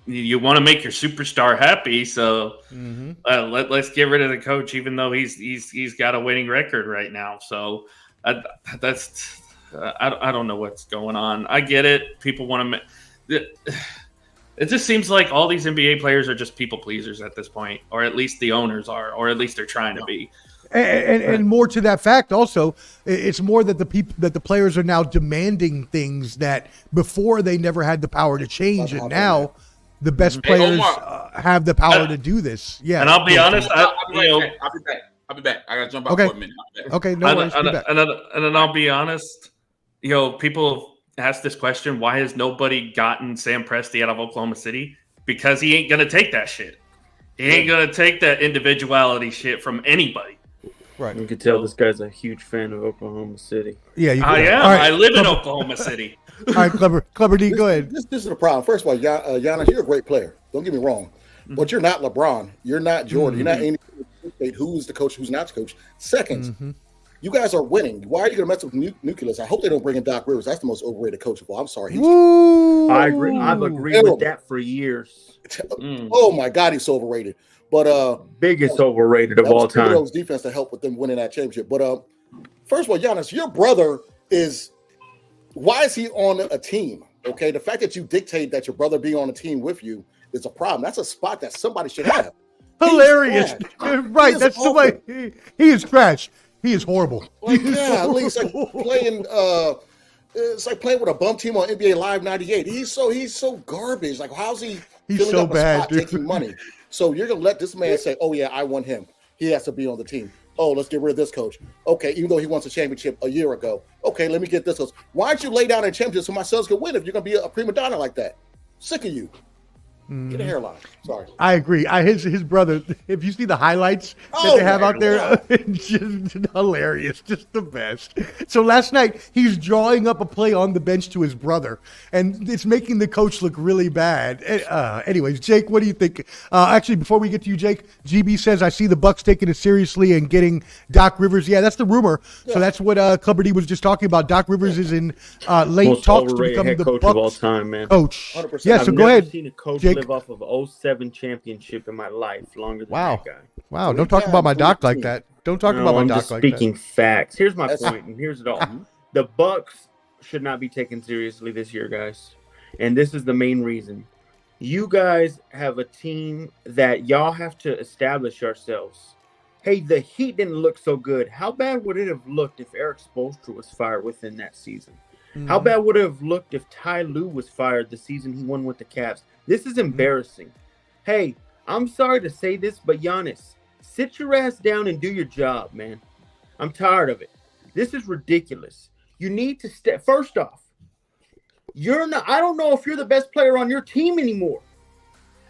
you want to make your superstar happy, so let's get rid of the coach, even though he's got a winning record right now. So I don't know what's going on. I get it. People want to. It just seems like all these NBA players are just people pleasers at this point, or at least the owners are, or at least they're trying to be. And more to that fact, also, it's more that the players are now demanding things that before they never had the power to change, and now the best players have the power to do this. Yeah, and I'll be honest, I'll be back. I gotta jump out for a minute. Okay, no worries. And then I'll be honest, you know, people ask this question: why has nobody gotten Sam Presti out of Oklahoma City? Because he ain't gonna take that shit. He ain't gonna take that individuality shit from anybody. Right. You can tell this guy's a huge fan of Oklahoma City. Yeah, I am. Right. I live in Oklahoma City. All right, clever D, go ahead. This is the problem. First of all, Giannis, you're a great player. Don't get me wrong, but you're not LeBron. You're not Jordan. You're not any. Who's the coach? Who's not the coach? Second, you guys are winning. Why are you going to mess with Nucleus? I hope they don't bring in Doc Rivers. That's the most overrated coach of all. I'm sorry. I agree. I've agreed with that for years. Oh my God, he's so overrated. But biggest overrated of all time. Those defense to help with them winning that championship. But first of all, Giannis, your brother is. Why is he on a team? Okay, the fact that you dictate that your brother be on a team with you is a problem. That's a spot that somebody should have. Hilarious, right? That's somebody. He is trash. He is horrible. Like, yeah, at least like playing. It's like playing with a bum team on NBA Live '98. He's so garbage. Like, how's he? He's so bad, dude. Taking money. So you're gonna let this man say, "Oh yeah, I want him. He has to be on the team." Oh, let's get rid of this coach. Okay, even though he wants a championship a year ago. Okay, let me get this coach. Why don't you lay down a championship so my sons can win if you're gonna be a prima donna like that? Sick of you. Get a hairline. Sorry. I agree. His brother, if you see the highlights that they have out there, it's just hilarious. Just the best. So last night, he's drawing up a play on the bench to his brother, and it's making the coach look really bad. Anyways, Jake, what do you think? Actually, before we get to you, Jake, GB says, I see the Bucks taking it seriously and getting Doc Rivers. Yeah, that's the rumor. Yeah. So that's what Clubber D was just talking about. Doc Rivers is in late most talks to become the coach Bucks of all time, man. Coach. 100%. Yeah, so I've go never ahead. Seen a coach Jake. live off of 07 championship in my life longer than that guy. Wow, don't talk about my doc like that. Don't talk about my I'm doc just like that. speaking facts. Here's my point, and here's it all. The Bucks should not be taken seriously this year, guys. And this is the main reason. You guys have a team that y'all have to establish yourselves. Hey, the Heat didn't look so good. How bad would it have looked if Eric Spoelstra was fired within that season? How bad would it have looked if Ty Lue was fired the season he won with the Cavs? This is embarrassing. Hey, I'm sorry to say this, but Giannis, sit your ass down and do your job, man. I'm tired of it. This is ridiculous. You need to step. First off, you're not. I don't know if you're the best player on your team anymore.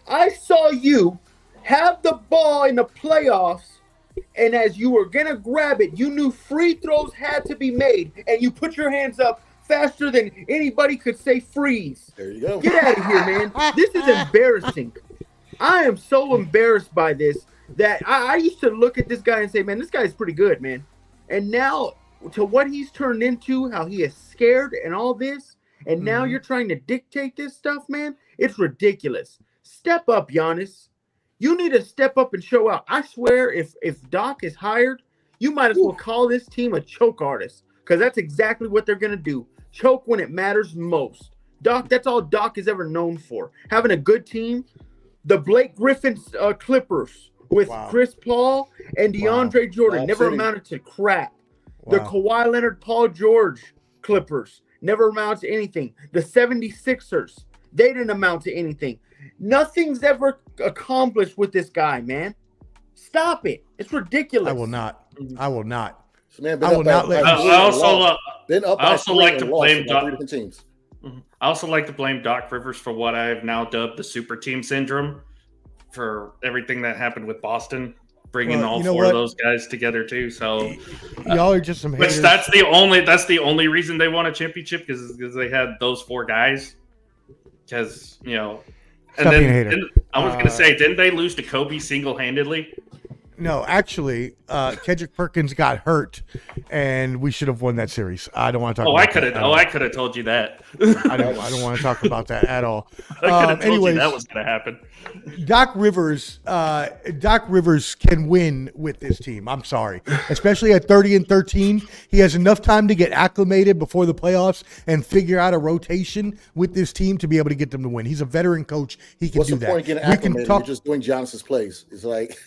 I saw you have the ball in the playoffs, and as you were gonna grab it, you knew free throws had to be made, and you put your hands up faster than anybody could say freeze. There you go. Get out of here, man. This is embarrassing. I am so embarrassed by this that I used to look at this guy and say, man, this guy's pretty good, man. And now to what he's turned into, how he is scared and all this, and now you're trying to dictate this stuff, man. It's ridiculous. Step up, Giannis. You need to step up and show out. I swear if Doc is hired, you might as well call this team a choke artist, because that's exactly what they're going to do. Choke when it matters most. Doc, that's all Doc is ever known for. Having a good team. The Blake Griffin Clippers with Chris Paul and DeAndre Jordan never amounted to crap. The Kawhi Leonard, Paul George Clippers never amounted to anything. The 76ers, they didn't amount to anything. Nothing's ever accomplished with this guy, man. Stop it. It's ridiculous. I will not. I will not. Man, I also like to blame Doc. I also like to blame Doc Rivers for what I have now dubbed the super team syndrome, for everything that happened with Boston, bringing all four of those guys together too. So y'all are just some haters. Which that's the only reason they won a championship, because they had those four guys. Because and I was gonna say, didn't they lose to Kobe single-handedly? No, actually, Kendrick Perkins got hurt, and we should have won that series. I don't want to talk. I could have told you that. I don't want to talk about that at all. I could have told you that was going to happen. Doc Rivers can win with this team. I'm sorry, especially at 30-13. He has enough time to get acclimated before the playoffs and figure out a rotation with this team to be able to get them to win. He's a veteran coach. He can What's do the that. point getting acclimated? You're just doing Giannis's plays. It's like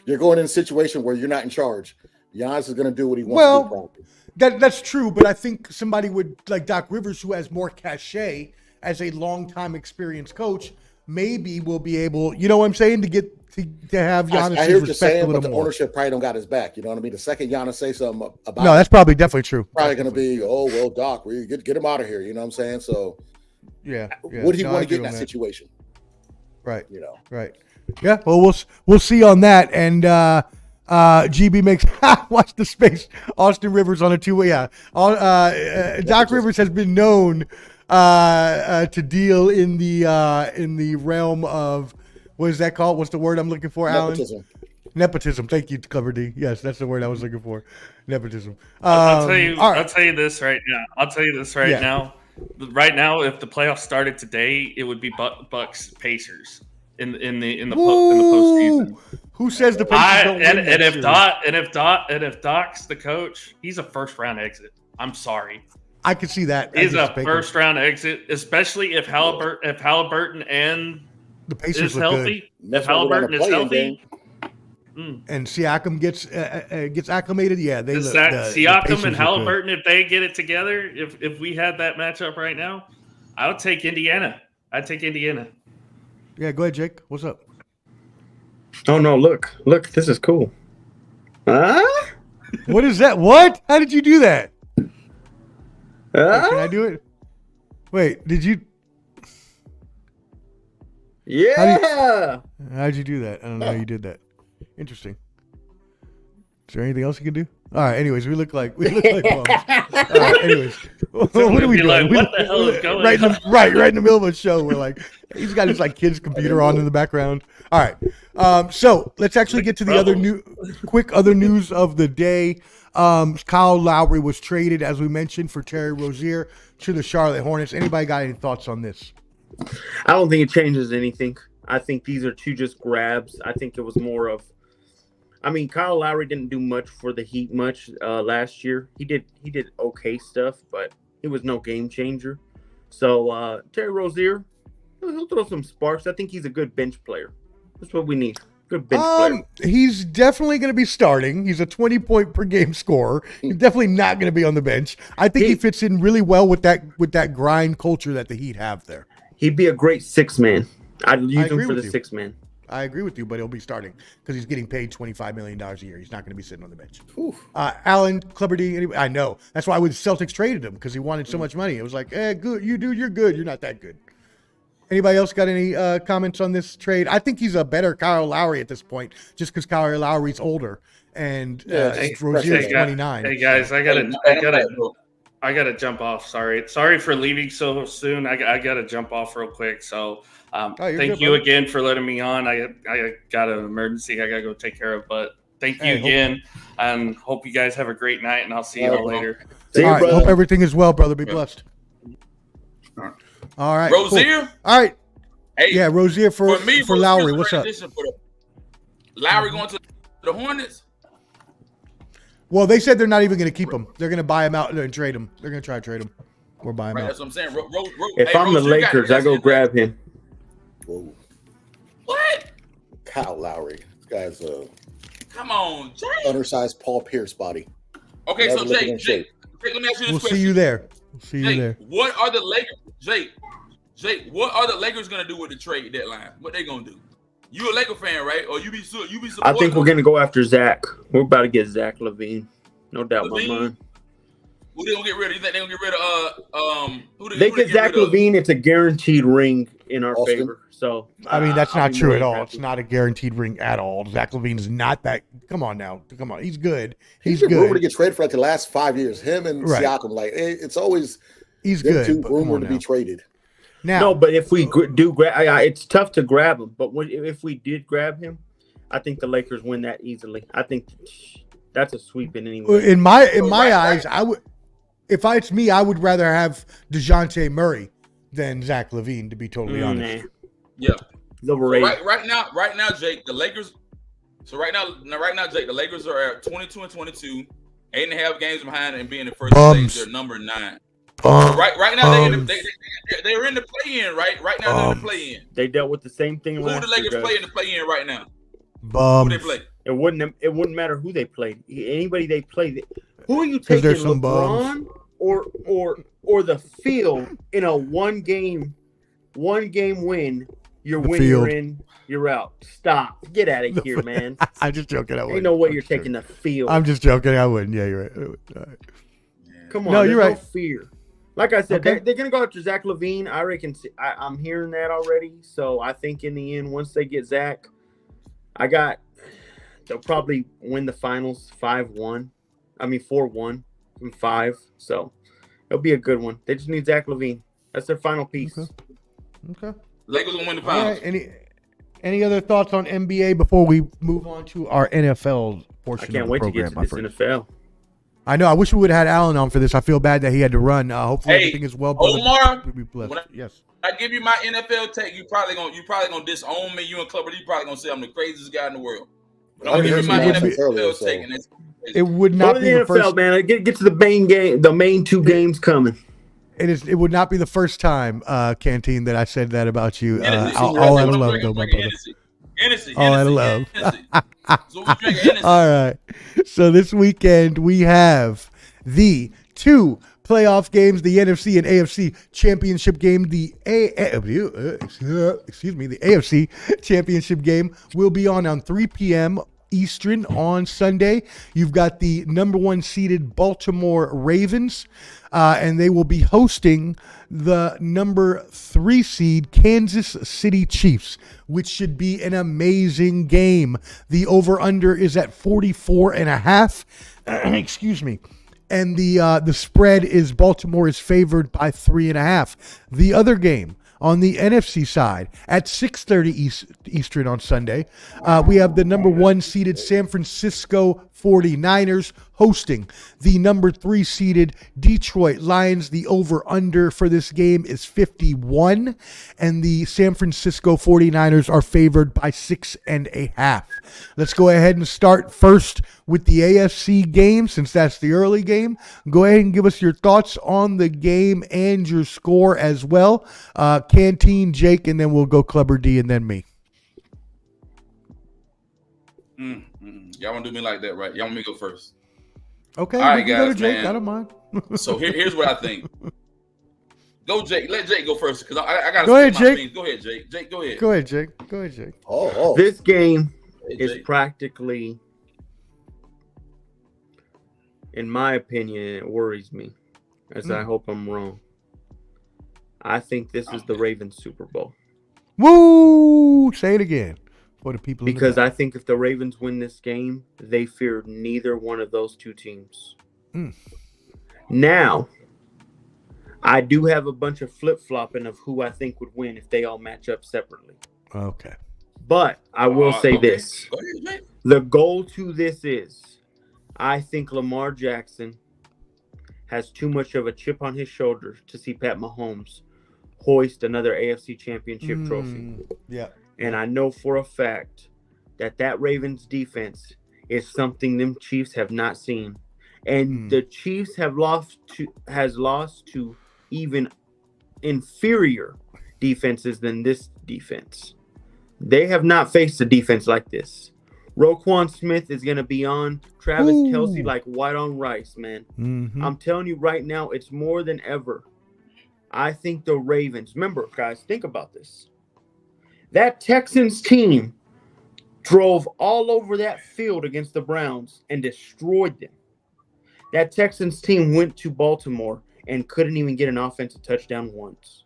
you're going in a situation where you're not in charge. Giannis is going to do what he wants to do. That's true, but I think somebody would like Doc Rivers, who has more cachet as a long-time experienced coach, maybe will be able, you know what I'm saying, to have Giannis I hear what you're respect saying, a little but the more. ownership probably don't got his back. You know what I mean? The second Giannis say something about No, that's probably definitely true. Probably going to be, oh well, Doc, we get him out of here. You know what I'm saying? So yeah. What do you want to get in that situation? Right. You know. Right. Yeah. Well, we'll see on that. And GB makes watch the space. Austin Rivers on a two-way. Yeah. Doc Rivers has been known to deal in the realm of, what is that called? What's the word I'm looking for, Nepotism. Alan? Nepotism. Thank you, Clever D. Yes, that's the word I was looking for. Nepotism. I'll tell you. All right. I'll tell you this right now. Right now, if the playoffs started today, it would be Bucks Pacers in the postseason. Who says the Pacers don't win? If Doc's the coach, he's a first round exit. I'm sorry. I could see that. He's a first round exit, especially if Halliburton and the Pacers is healthy. If Halliburton is healthy. And Siakam gets acclimated. Yeah, Siakam and Halliburton, if they get it together, if we had that matchup right now, I would take Indiana. I'd take Indiana. Yeah, go ahead, Jake. What's up? Oh no! Look! This is cool. What is that? What? How did you do that? Wait, can I do it? Wait, did you? Yeah. How'd you do that? I don't know how you did that. Interesting. Is there anything else you can do? All right. Anyways, we look like bums. All right. Anyways, what are we doing? Like, what the hell is going on? Right in the middle of a show. We're like, he's got his like kid's computer on in the background. All right. So let's actually get to the other news of the day. Kyle Lowry was traded, as we mentioned, for Terry Rozier to the Charlotte Hornets. Anybody got any thoughts on this? I don't think it changes anything. I think these are two just grabs. I think it was more of, Kyle Lowry didn't do much for the Heat last year. He did okay stuff, but he was no game changer. So Terry Rozier, he'll throw some sparks. I think he's a good bench player. That's what we need. Good bench player. He's definitely going to be starting. He's a 20-point per game scorer. He's definitely not going to be on the bench. I think he fits in really well with that grind culture that the Heat have there. He'd be a great six-man. I'd use him for the six-man. I agree with you, but he'll be starting because he's getting paid $25 million a year. He's not going to be sitting on the bench. Alan, Clubber D, anybody? I know. That's why Celtics traded him, because he wanted so much money. It was like, good. You're good. You're not that good. Anybody else got any comments on this trade? I think he's a better Kyle Lowry at this point, just because Kyle Lowry's older and Rozier's 29. Hey guys, I gotta jump off. Sorry for leaving so soon. I gotta jump off real quick. So thank you again for letting me on. I got an emergency I gotta go take care of, but thank you again, and hope you guys have a great night, and I'll see you all later. All right, hope everything is well, brother. Be blessed. All right, Rozier. Cool. All right. Hey, yeah, Rozier for Lowry. What's up? Lowry going to the Hornets? Well, they said they're not even going to keep him. They're going to buy him out and trade him. They're going to try to trade him or buy him out. That's what I'm saying. If I'm the Lakers, I go grab him. Whoa. What? Kyle Lowry. This guy's come on, Jay. Undersized Paul Pierce body. Okay, Never so looking Jay, in shape. let me ask you this We'll question. see you there. There. What are the Lakers? Jay, what are the Lakers gonna do with the trade deadline? What they gonna do? You a Laker fan, right? Or you be supporting? I think we're gonna go after Zach. We're about to get Zach LaVine. No doubt in my mind. Who they gonna get rid of? You think they gonna get rid of who they get Zach LaVine? It's a guaranteed ring in our favor. So that's not true at all. It's not a guaranteed ring at all. Zach LaVine's not that. Come on now. Come on. He's good. He's been good. rumored to get traded for the last 5 years. Him and Siakam, it's always he's good. Rumored to be traded. Now, No, but if we do grab, it's tough to grab him. But if we did grab him, I think the Lakers win that easily. I think that's a sweep in any way. in my eyes, I would. If it's me, I would rather have DeJounte Murray than Zach LaVine, to be totally honest. Yeah. So right now, Jake, the Lakers. So right now, Jake, the Lakers are at 22-22, 8.5 games behind and being the first place. They're number 9. So right now, they're in the play-in. Right now, they're in the play-in. They dealt with the same thing. Who the Lakers play in the play-in right now? Bums. Who they play? It wouldn't matter who they played. Anybody they played. Who are you taking, LeBron or the field in a one game win? You're you're in, you're out. Stop. Get out of here, man. I'm just joking. I wouldn't. Ain't no way you're taking the field. I'm just joking. I wouldn't. Yeah, you're right. All right. Come on. No, you're right. No fear. Like I said, they're going to go after Zach LaVine. I reckon I'm hearing that already. So I think in the end, once they get Zach, they'll probably win the finals 4-1 from 5. So it'll be a good one. They just need Zach LaVine. That's their final piece. Okay. Lakers will win the finals. All right. Any other thoughts on NBA before we move on to our NFL portion of the program? I can't wait to get to this NFL. I know. I wish we would have had Alan on for this. I feel bad that he had to run. Hopefully everything is well. Omar, yes. I give you my NFL take. You probably gonna disown me. You and Clubber, you probably gonna say I'm the craziest guy in the world. But I'm gonna give you my NFL take, and it would not be the NFL, first. Man, get to the main game. The main 2 games coming. It would not be the first time, Canteen, that I said that about you. All out of love, though, my brother. All out of love. All right. So this weekend we have the 2 playoff games, the NFC and AFC championship game. The AFC championship game will be on 3 p.m. Eastern on Sunday. You've got the number 1 seeded Baltimore Ravens, and they will be hosting the number 3 seed Kansas City Chiefs, which should be an amazing game. The over-under is at 44.5. Excuse me. And the spread is Baltimore is favored by 3.5. The other game on the NFC side at 6:30 Eastern on Sunday, we have the number 1 seeded San Francisco 49ers hosting the number 3 seeded Detroit Lions. The over-under for this game is 51, and the San Francisco 49ers are favored by 6.5. Let's go ahead and start first with the AFC game, since that's the early game. Go ahead and give us your thoughts on the game and your score as well. Canteen, Jake, and then we'll go Clubber D, and then me. Y'all want to do me like that, right? Y'all want me to go first? Okay. All right, guys, go to Jake. man. I don't mind. So here's what I think. Go, Jake. Let Jake go first because I got to go ahead, Jake. Go ahead, Jake. Jake, go ahead. Go ahead, Jake. Go ahead, Jake. Oh. This game Hey, is Jake. practically, in my opinion, it worries me, as I hope I'm wrong. I think this is the Ravens Super Bowl. Woo! Say it again for the people. Because I think if the Ravens win this game, they fear neither one of those 2 teams. Now, I do have a bunch of flip-flopping of who I think would win if they all match up separately. Okay. But I will say this. Go ahead, Jake. The goal to this is, I think Lamar Jackson has too much of a chip on his shoulder to see Pat Mahomes hoist another AFC championship trophy. Yeah. And I know for a fact that Ravens defense is something them Chiefs have not seen. And the Chiefs have lost to even inferior defenses than this defense. They have not faced a defense like this. Roquan Smith is going to be on Travis Kelce like white on rice, man. I'm telling you right now, it's more than ever. I think the Ravens, remember, guys, think about this. That Texans team drove all over that field against the Browns and destroyed them. That Texans team went to Baltimore and couldn't even get an offensive touchdown once.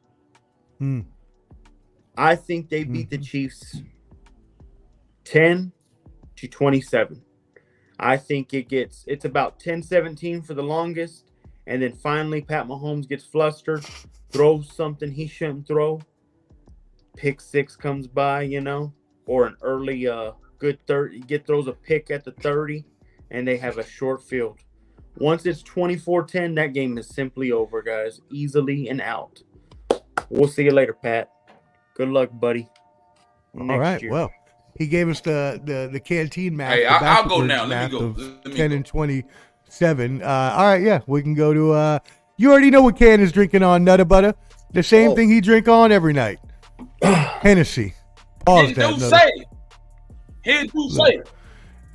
I think they beat the Chiefs 10-27. I think it's about 10-17 for the longest, and then finally Pat Mahomes gets flustered, throws something he shouldn't throw. Pick six comes by, or an early good 30 throws a pick at the 30, and they have a short field. Once it's 24-10, that game is simply over, guys. Easily and out. We'll see you later, Pat. Good luck, buddy. All right. Year. Well, he gave us the canteen math. Hey, I'll go now. Let me go. 10 and 27. All right. Yeah, we can go to. You already know what Ken is drinking on, Nutter Butter. The same thing he drink on every night. Hennessy. Pause that.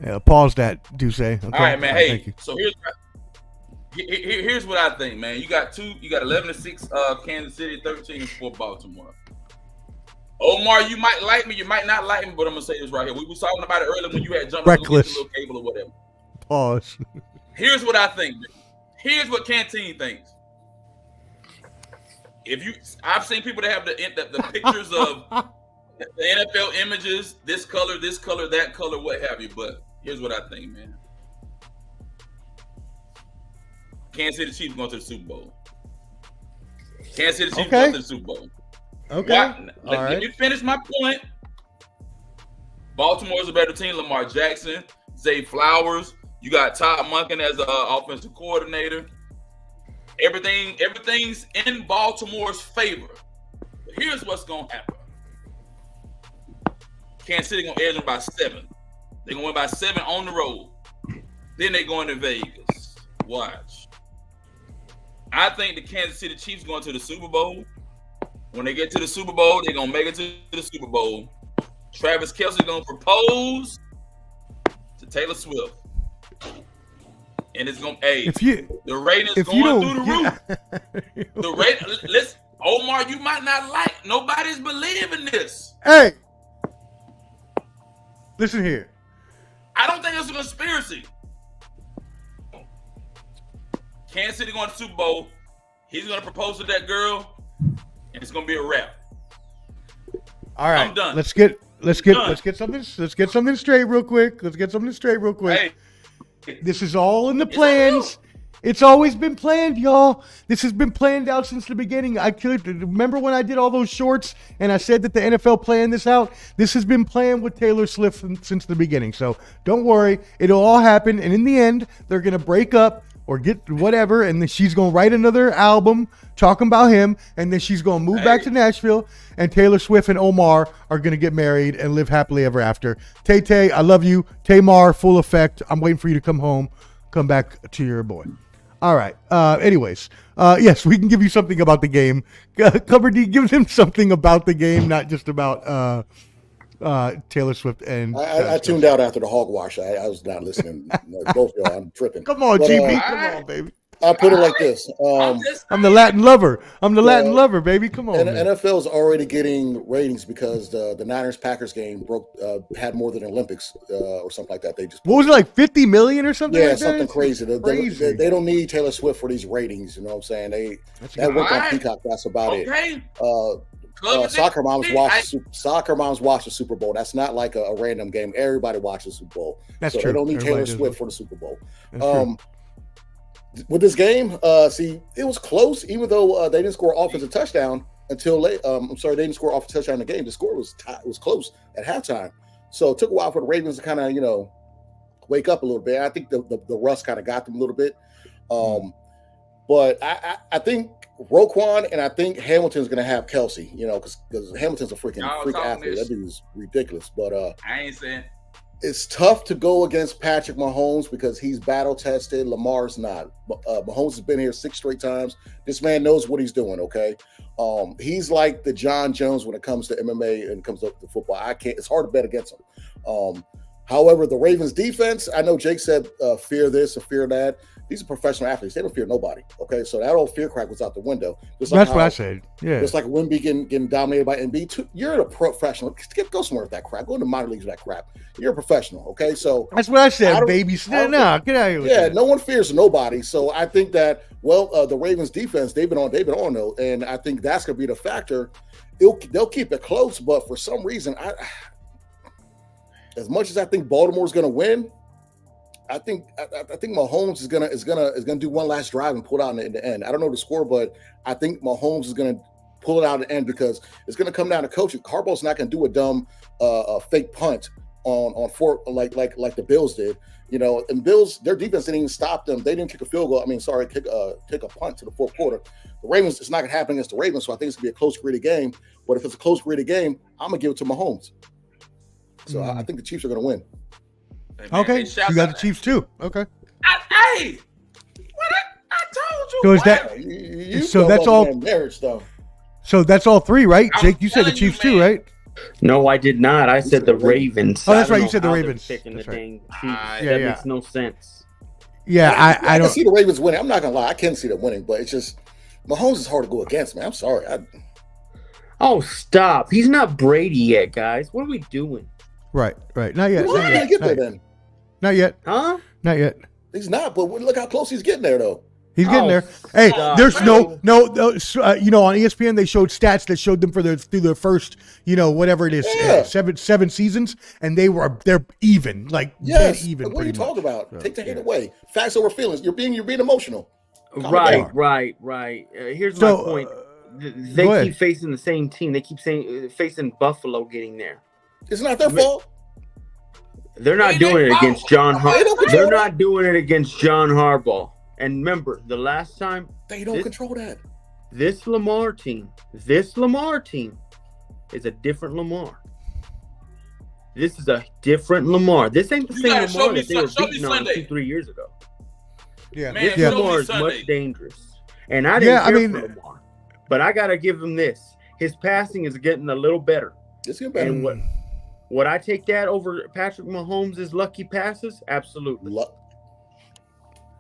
Yeah, pause that. Duce. Okay. All right, man. Hey, thank you. So here's what I think, man. You got 11-6 Kansas City, 13-4 Baltimore. Omar, you might like me, you might not like me, but I'm gonna say this right here. We was talking about it earlier when you had jumped on the little cable or whatever. Pause. Here's what I think. Here's what Canteen thinks. I've seen people that have the pictures of the NFL images, this color, that color, what have you. But here's what I think, man. Kansas City Chiefs going to the Super Bowl. Kansas City Chiefs going to the Super Bowl. Okay. Let me finish my point. Baltimore's a better team. Lamar Jackson, Zay Flowers. You got Todd Monken as the offensive coordinator. Everything's in Baltimore's favor. But here's what's going to happen. Kansas City going to edge them by 7. They're going to win by 7 on the road. Then they going to Vegas. Watch. I think the Kansas City Chiefs going to the Super Bowl. When they get to the Super Bowl, they're going to make it to the Super Bowl. Travis Kelce going to propose to Taylor Swift. And it's going to, the ratings going through the roof. Listen, Omar, you might not like, nobody's believing this. Hey, listen here. I don't think it's a conspiracy. Kansas City going to the Super Bowl. He's going to propose to that girl. And it's gonna be a wrap. All right, I'm done. Let's get something straight real quick. Hey. This is all in the plans. It's always been planned, y'all. This has been planned out since the beginning. I could remember when I did all those shorts and I said that the NFL planned this out. This has been planned with Taylor Swift since the beginning. So don't worry, it'll all happen. And in the end, they're gonna break up or get whatever, and then she's gonna write another album talking about him, and then she's gonna move back to Nashville, and Taylor Swift and Omar are gonna get married and live happily ever after. Tay, I love you. Tamar, full effect. I'm waiting for you to come home. Come back to your boy. All right. Anyways, yes, we can give you something about the game. Cover D, give them something about the game, not just about Taylor Swift and I tuned out after the hogwash. I was not listening. Both y'all, I'm tripping. Come on, GB. Come on, baby. I put it like this. I'm the Latin lover. Latin lover, baby. Come on. NFL is already getting ratings because the Niners-Packers game had more than Olympics or something like that. What was it, like 50 million or something? Yeah, like something that? crazy. They don't need Taylor Swift for these ratings. You know what I'm saying? That work on Peacock. That's about it. Soccer moms watch the Super Bowl. That's not like a random game. Everybody watches the Super Bowl. That's true. They don't need Taylor Swift for the Super Bowl. With this game, it was close. Even though they didn't score an offensive touchdown until late. They didn't score off a touchdown in the game. The score was close at halftime. So it took a while for the Ravens to kind of wake up a little bit. I think the rust kind of got them a little bit. But I think Roquan and I think Hamilton's going to have Kelce, because Hamilton's a freak athlete. That dude is ridiculous. But I ain't saying it's tough to go against Patrick Mahomes because he's battle tested. Lamar's not. Mahomes has been here 6 straight times. This man knows what he's doing. Okay, he's like the John Jones when it comes to MMA and it comes to football. It's hard to bet against him. However, the Ravens defense, I know Jake said fear this or fear that. These are professional athletes. They don't fear nobody. Okay, so that old fear crack was out the window. That's what I said. Yeah, just like Wemby getting dominated by NB. You're a professional. Go somewhere with that crap. Go into minor leagues with that crap. You're a professional. Okay, so that's what I said, baby. Get out of here. Yeah, no one fears nobody. So I think that the Ravens defense they've been on though, and I think that's gonna be the factor. They'll keep it close, but for some reason, as much as I think Baltimore's gonna win, I think Mahomes is gonna do one last drive and pull it out in the end. I don't know the score, but I think Mahomes is gonna pull it out in the end because it's gonna come down to coaching. Harbaugh's not gonna do a dumb fake punt on fourth like the Bills did. You know, and Bills, their defense didn't even stop them. They didn't kick a field goal. Kick a punt to the fourth quarter. The Ravens, it's not gonna happen against the Ravens, so I think it's gonna be a close, gritty game. But if it's a close, gritty game, I'm gonna give it to Mahomes. So I think the Chiefs are gonna win. Hey, man, Okay, hey, you got the Chiefs too. Okay. Hey, what I told you. So is what? that You So go that's about all- the marriage stuff. so that's all three, right? I'm Jake, you said the telling you, Chiefs too, man. right? No, I did not. I said the Ravens. Oh, that's I right, don't you said the know how they're Ravens. Picking That's the right. dang Chiefs. Yeah, That yeah. makes no sense. Yeah, I can don't. see the Ravens winning. I'm not gonna lie, I can see them winning, but it's just Mahomes is hard to go against, man. I'm sorry. Oh, stop. He's not Brady yet, guys. What are we doing? Right. Not yet. Why Not can't he yet. get there then? Not yet. Huh? Not yet. He's not, but look how close he's getting there, though. He's getting Oh, there. Hey, stop. there's no, you know, on ESPN they showed stats that showed them through their first, you know, whatever it is, Yeah. seven seasons, and they're even, like Yes. dead even. What are you pretty talking much. about? So, Take the hate yeah. away. Facts over feelings. You're being emotional. Right. down. Here's So, my point. go They ahead. keep facing the same team. They keep saying facing Buffalo getting there. It's not their fault. They're not Ain't doing their it fault. against John They don't Harbaugh. control They're that. not doing it against John Harbaugh. And remember, the last time They don't control that. this Lamar team is a different Lamar. This is a different Lamar. This ain't the You same gotta show Lamar me that they were show me beating on Sunday. 2-3 years ago. Yeah. Man, This yeah. show me Lamar is Sunday. much dangerous. And I didn't Yeah, I care mean- for Lamar. But I gotta give him this. His passing is getting a little better. It's getting better. And would I take that over Patrick Mahomes' lucky passes? Absolutely.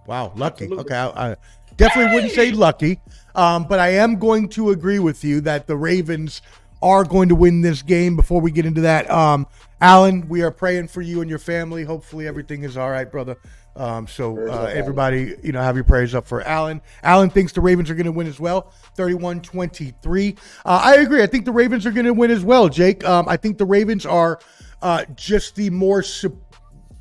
Wow, lucky. Absolutely. Okay, I definitely wouldn't say lucky, but I am going to agree with you that the Ravens are going to win this game. Before we get into that, Alan, we are praying for you and your family. Hopefully everything is all right, brother. Everybody, you know, have your prayers up for Alan. Alan thinks the Ravens are going to win as well, 31-23. I agree. I think the Ravens are going to win as well, Jake. I think the Ravens are just the more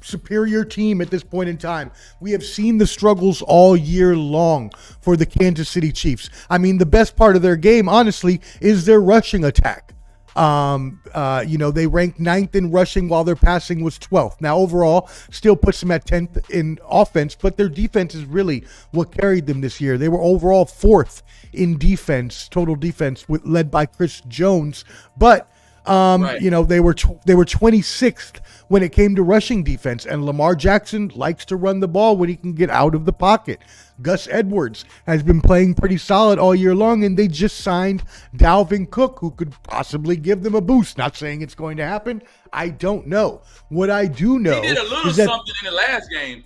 superior team at this point in time. We have seen the struggles all year long for the Kansas City Chiefs. I mean, the best part of their game, honestly, is their rushing attack. You know, they ranked 9th in rushing while their passing was 12th. Now, overall, still puts them at 10th in offense, but their defense is really what carried them this year. They were overall 4th in defense, total defense, led by Chris Jones, but Right. you know, they were 26th when it came to rushing defense, and Lamar Jackson likes to run the ball when he can get out of the pocket. Gus Edwards has been playing pretty solid all year long, and they just signed Dalvin Cook, who could possibly give them a boost. Not saying it's going to happen. I don't know. What I do know He did a little is that something in the last game.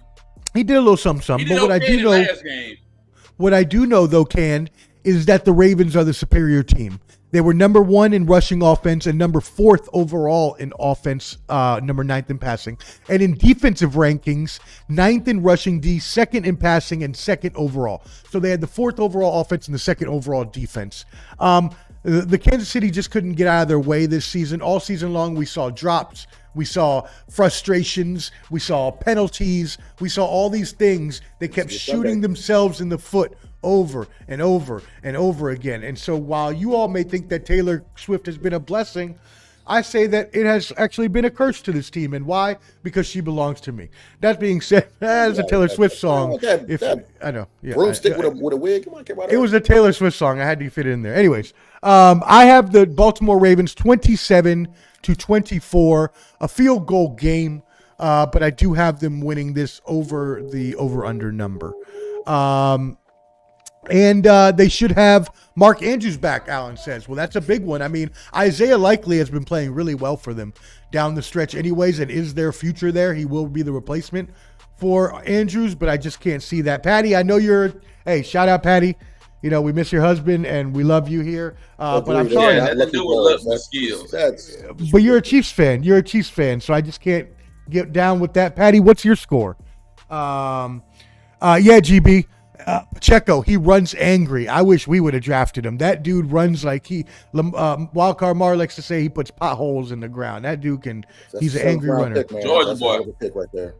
he did a little something. He But did what I okay do in the know, last game. what I do know though, Ken, is that the Ravens are the superior team. They were number 1 in rushing offense and number 4th overall in offense, number 9th in passing. And in defensive rankings, 9th in rushing D, 2nd in passing, and 2nd overall. So they had the 4th overall offense and the 2nd overall defense. The Kansas City just couldn't get out of their way this season. All season long, we saw drops. We saw frustrations. We saw penalties. We saw all these things. They kept shooting themselves in the foot over and over and over again. And so while you all may think that Taylor Swift has been a blessing, I say that it has actually been a curse to this team. And why? Because she belongs to me. That being said, that's a Taylor Swift song. I know. Yeah, Broomstick with a wig. Come on, get right it was a Taylor Swift song. I had to fit it in there. Anyways, I have the Baltimore Ravens 27-24, a field goal game, but I do have them winning this over the over-under number. And they should have Mark Andrews back, Alan says. Well, that's a big one. I mean, Isaiah Likely has been playing really well for them down the stretch anyways, and is their future there? He will be the replacement for Andrews, but I just can't see that. Patty, I know hey, shout out, Patty. You know, we miss your husband, and we love you here. But I'm sorry. Yeah, that do with love and skills. But you're a Chiefs fan. You're a Chiefs fan, so I just can't get down with that. Patty, what's your score? Yeah, GB. Pacheco, he runs angry. I wish we would have drafted him. That dude runs like Wildcard Mar likes to say he puts potholes in the ground. That dude he's an angry runner. Pick, Georgia boy. Pick right there.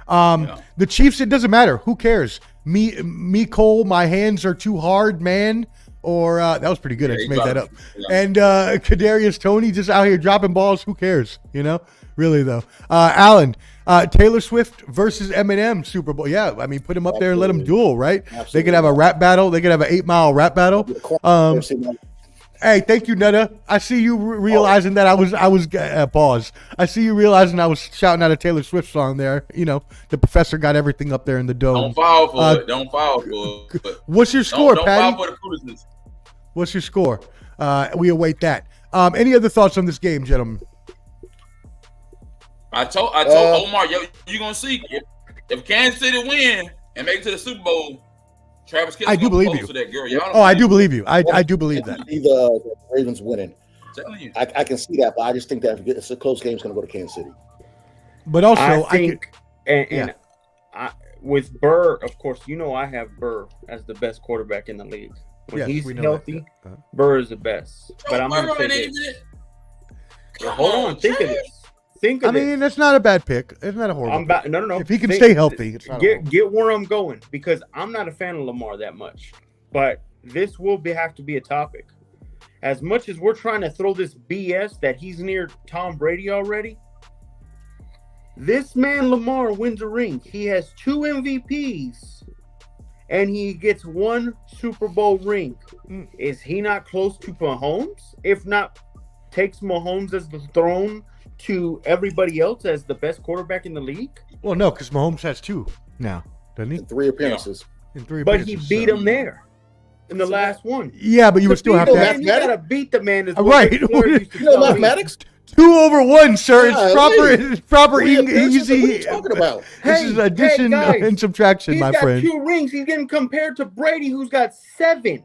The Chiefs, it doesn't matter. Who cares? Me, Cole, my hands are too hard, man. Or that was pretty good. I just made that up. Yeah. And Kadarius Toney just out here dropping balls. Who cares? You know, really though. Alan, Taylor Swift versus Eminem Super Bowl. Yeah, I mean, put him up there and let them duel, right? Absolutely. They could have a rap battle. They could have an 8 Mile rap battle. Hey, thank you, Netta. I see you realizing that I was pause. I see you realizing I was shouting out a Taylor Swift song there. You know, the professor got everything up there in the dome. Don't fall for it. Don't fall for it. What's your score, Patty? Don't fall for the foolishness. What's your score? We await that. Any other thoughts on this game, gentlemen? I told Omar, you're gonna see if Kansas City win and make it to the Super Bowl. Travis Kelce, I do believe you. That girl. I do believe you. I do believe that. The Ravens winning. I'm telling you. I can see that, but I just think that if it's a close game, it's going to go to Kansas City. But also, I think, with Burr, of course, you know I have Burr as the best quarterback in the league. When he's healthy, Burr is the best. But I'm going to say this. Hold on, think of this. I mean, that's not a bad pick. It's not a horrible pick. No. If he can stay healthy, it's not get where I'm going, because I'm not a fan of Lamar that much. But this will have to be a topic. As much as we're trying to throw this BS that he's near Tom Brady already, this man Lamar wins a ring. He has 2 MVPs, and he gets 1 Super Bowl ring. Is he not close to Mahomes? If not, takes Mahomes as the throne to everybody else as the best quarterback in the league? Well, no, because Mahomes has 2 now, doesn't he? In 3 appearances. But he beat him there in the last one. Yeah, but you would still have to have. You gotta beat the man. Right. Mathematics? 2 over 1, sir. It's proper. It's proper. Easy. What are you talking about? This is addition and subtraction, my friend. He's got 2 rings. He's getting compared to Brady, who's got 7.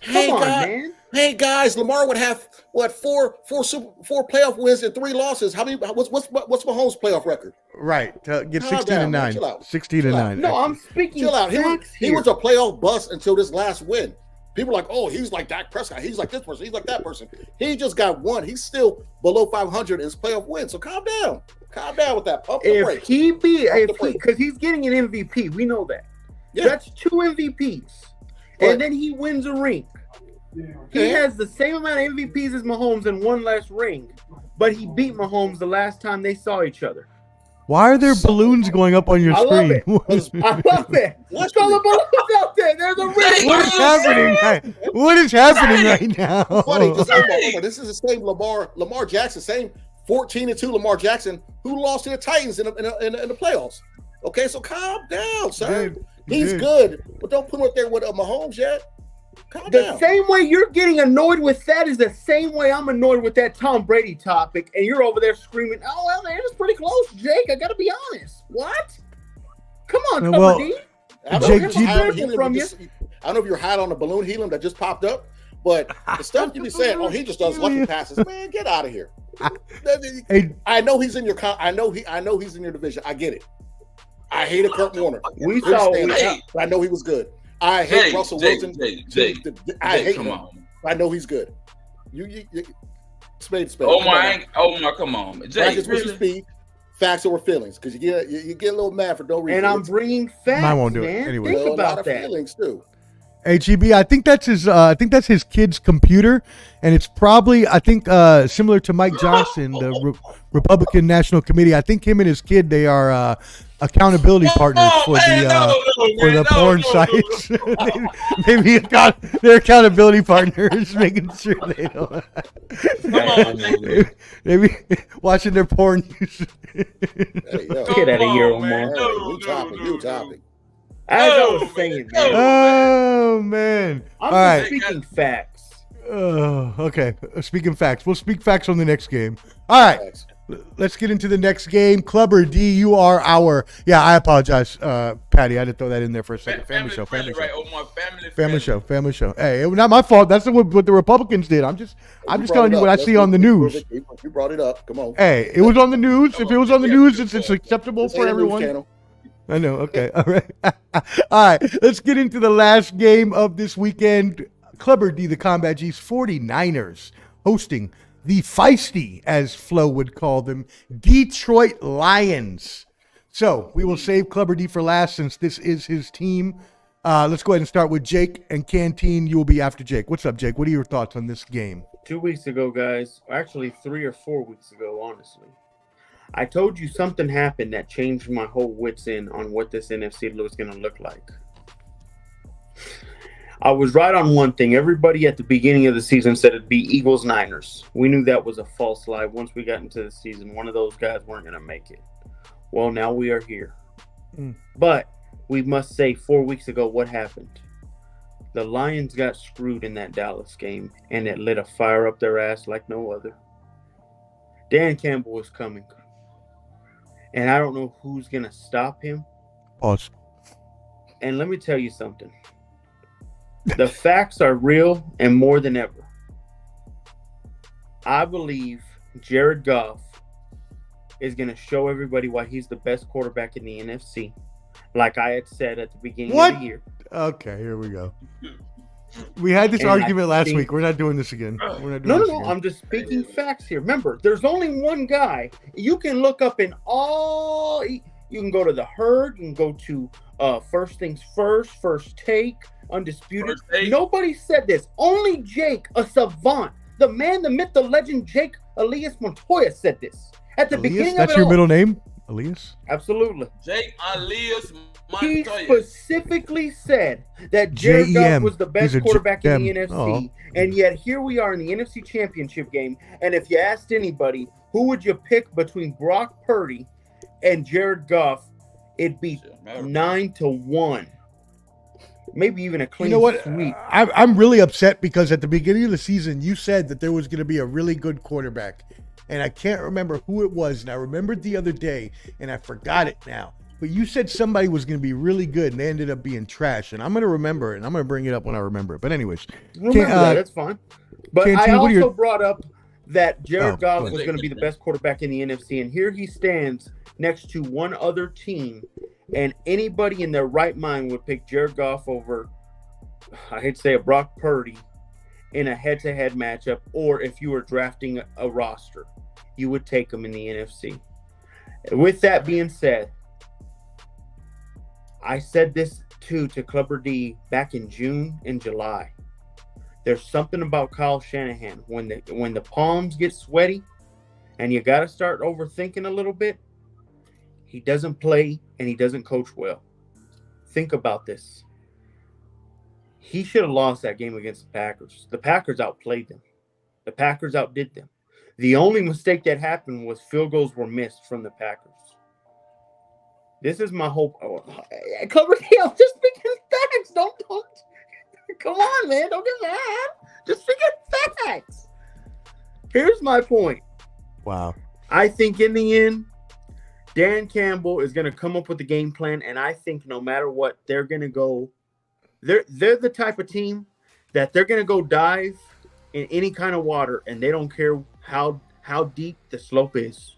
Come on, man. Hey guys, Lamar would have what 4 playoff wins and 3 losses. How many? What's Mahomes' playoff record? Right, get 16-9. 16-9. No, I'm speaking. Chill out. He was a playoff bust until this last win. People are like, oh, he's like Dak Prescott. He's like this person. He's like that person. He just got 1. He's still below 500 in his playoff win. So calm down. Calm down with that. Pump the brakes. Because he's getting an MVP. We know that. Yeah. That's 2 MVPs, and then he wins a ring. He has the same amount of MVPs as Mahomes and 1 less ring, but he beat Mahomes the last time they saw each other. Why are there balloons going up on your screen? I love it. Let's call the balloons out there. There's a ring. What is happening? What is happening right now? Funny, this is the same Lamar Jackson, same 14-2 Lamar Jackson, who lost to the Titans in the playoffs. Okay, so calm down, sir. He's good, but don't put him up there with Mahomes yet. The same way you're getting annoyed with that is the same way I'm annoyed with that Tom Brady topic, and you're over there screaming, "Oh, well, man, it's pretty close, Jake. I got to be honest." What? Come on, well, D. I don't know if you're hot on the balloon helium that just popped up, but the stuff you be saying, "Oh, he just does lucky passes." Man, get out of here. I know he's in your. I know he's in your division. I get it. I hated Kurt Warner. I know he was good. I hate Russell Wilson. I hate him. I know he's good. You spade. Omar, come on. Jay, speed, facts over feelings, because you get a little mad for no reason. And I'm bringing facts. Mine won't do it man. anyway. Think about that. Feelings too. HEB, I think that's his kid's computer, and it's probably similar to Mike Johnson, the Republican National Committee. I think him and his kid, they are accountability partners for the porn sites. Maybe they're accountability partners, making sure they don't. Maybe watching their porn use. Get out of here, Omar. New topic. As I was saying, man. Oh man! I'm speaking facts. Okay. Speaking facts. We'll speak facts on the next game. All right. Thanks. Let's get into the next game. Clubber D, you are our. Yeah, I apologize, Patty. I had to throw that in there for a second. Family show. Right, Family show. Hey, it was not my fault. That's what the Republicans did. I'm just telling you what I see on the news. You brought it up. Come on. Hey, it was on the news. If it was on the news, it's acceptable for everyone. I know. Okay. All right. All right. Let's get into the last game of this weekend. Clubber D, the Combat G's 49ers hosting the feisty, as Flo would call them, Detroit Lions. So we will save Clubber D for last since this is his team. Let's go ahead and start with Jake and Canteen. You will be after Jake. What's up, Jake? What are your thoughts on this game? 2 weeks ago, guys, actually 3 or 4 weeks ago, honestly, I told you something happened that changed my whole wits in on what this NFC was going to look like. I was right on one thing. Everybody at the beginning of the season said it'd be Eagles-Niners. We knew that was a false lie. Once we got into the season, one of those guys weren't going to make it. Well, now we are here. But we must say 4 weeks ago what happened. The Lions got screwed in that Dallas game, and it lit a fire up their ass like no other. Dan Campbell is coming. And I don't know who's going to stop him. Pause. And let me tell you something. The facts are real and more than ever. I believe Jared Goff is going to show everybody why he's the best quarterback in the NFC. Like I had said at the beginning of the year. Okay, here we go. We had this argument last week. We're not doing this again. No. I'm just speaking facts here. Remember, there's only one guy. You can look up in all. You can go to the Herd. You can go to First Things First Take, Undisputed. Nobody said this. Only Jake, a savant, the man, the myth, the legend, Jake Elias Montoya said this at the beginning of it. That's your middle name, Elias? Absolutely. Jake Elias Montoya. He specifically said that Jared Goff was the best quarterback in the NFC, and yet here we are in the NFC Championship game, and if you asked anybody, who would you pick between Brock Purdy and Jared Goff, it'd be 9-1. Maybe even a clean sweep. I'm really upset because at the beginning of the season, you said that there was going to be a really good quarterback, and I can't remember who it was, and I remembered the other day, and I forgot it now. But you said somebody was going to be really good, and they ended up being trash. And I'm going to remember it, and I'm going to bring it up when I remember it. But anyways. That's fine. But I also brought up that Jared Goff was going to be the best quarterback in the NFC. And here he stands next to one other team. And anybody in their right mind would pick Jared Goff over, I hate to say it, Brock Purdy in a head-to-head matchup. Or if you were drafting a roster, you would take him in the NFC. With that being said, I said this too to Clubber D back in June and July. There's something about Kyle Shanahan when the palms get sweaty and you got to start overthinking a little bit. He doesn't play and he doesn't coach well. Think about this. He should have lost that game against the Packers. The Packers outplayed them. The Packers outdid them. The only mistake that happened was field goals were missed from the Packers. This is my hope. Clubber D, I'm just speaking facts. Don't. Come on, man. Don't get mad. Just speaking facts. Here's my point. Wow. I think in the end, Dan Campbell is going to come up with the game plan, and I think no matter what, they're going to go. They're the type of team that they're going to go dive in any kind of water, and they don't care how deep the slope is.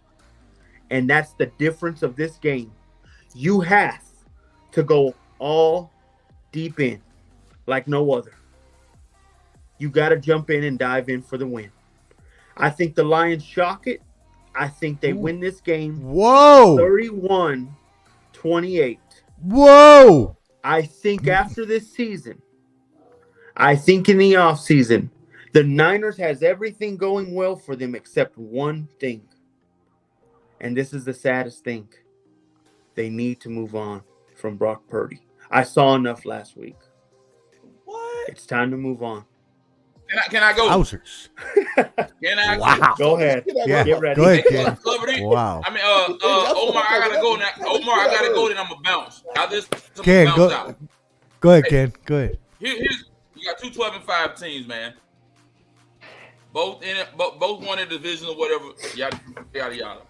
And that's the difference of this game. You have to go all deep in like no other. You got to jump in and dive in for the win. I think the Lions shock it. I think they win this game. Whoa. 31-28. Whoa. I think after this season, I think in the offseason, the Niners has everything going well for them except one thing. And this is the saddest thing. They need to move on from Brock Purdy. I saw enough last week. What? It's time to move on. Can I go? Wowzers. Can I Wow. Go ahead. Yeah. Get ready. Go ahead, Ken. Wow. I mean, Omar, I gotta go now. Omar, I gotta go. Then I'm gonna bounce. Ken, go ahead, Ken. Go ahead. Here's you got two 12-5 teams, man. Both won a division or whatever. Yada yada yada.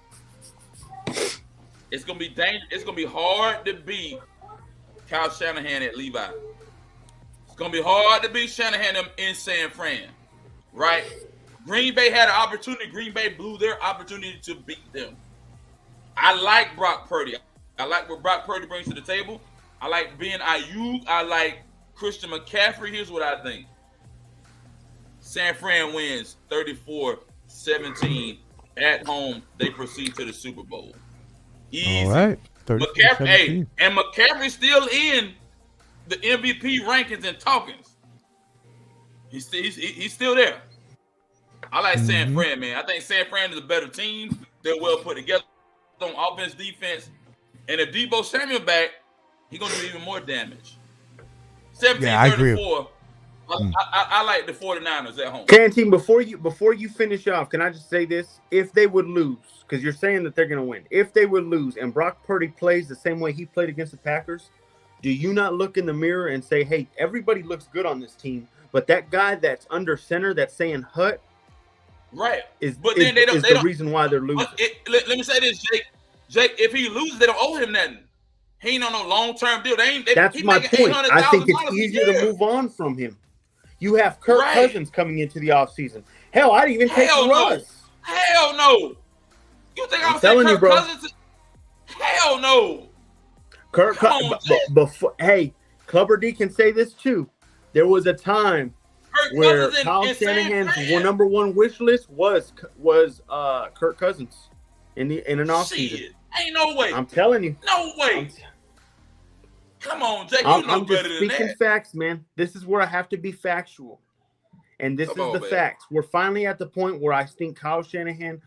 It's gonna be dangerous. It's gonna be hard to beat Kyle Shanahan at Levi. It's gonna be hard to beat Shanahan in San Fran, right? Green Bay had an opportunity. Green Bay blew their opportunity to beat them. I like Brock Purdy. I like what Brock Purdy brings to the table. I like being Ayuk. I like Christian McCaffrey. Here's what I think. San Fran wins 34-17 at home. They proceed to the Super Bowl. Easy. All right. McCaffrey, and McCaffrey's still in the MVP rankings and talkings. He's still there. I like San Fran, man. I think San Fran is a better team. They're well put together on offense, defense. And if Deebo Samuel back, he's going to do even more damage. 17-34. I like the 49ers at home. Canteen, before you finish off, can I just say this? If they would lose, because you're saying that they're going to win. If they would lose and Brock Purdy plays the same way he played against the Packers, do you not look in the mirror and say, hey, everybody looks good on this team, but that guy that's under center that's saying hut is the reason why they're losing. Let me say this, Jake, if he loses, they don't owe him nothing. He ain't on no long-term deal. That's my point. I think it's easier to move on from him. You have Kirk Cousins coming into the offseason. Hell, I didn't even take Russ. Hell no. You think I'm telling you, bro. Cousins? Hell no. Hey, Clubber D can say this too. There was a time where Kyle Shanahan's number one wish list was Kirk Cousins in an offseason. Ain't no way. I'm telling you. No way. Come on, Jake. I'm just speaking facts, man. This is where I have to be factual. And this is the facts. We're finally at the point where I think Kyle Shanahan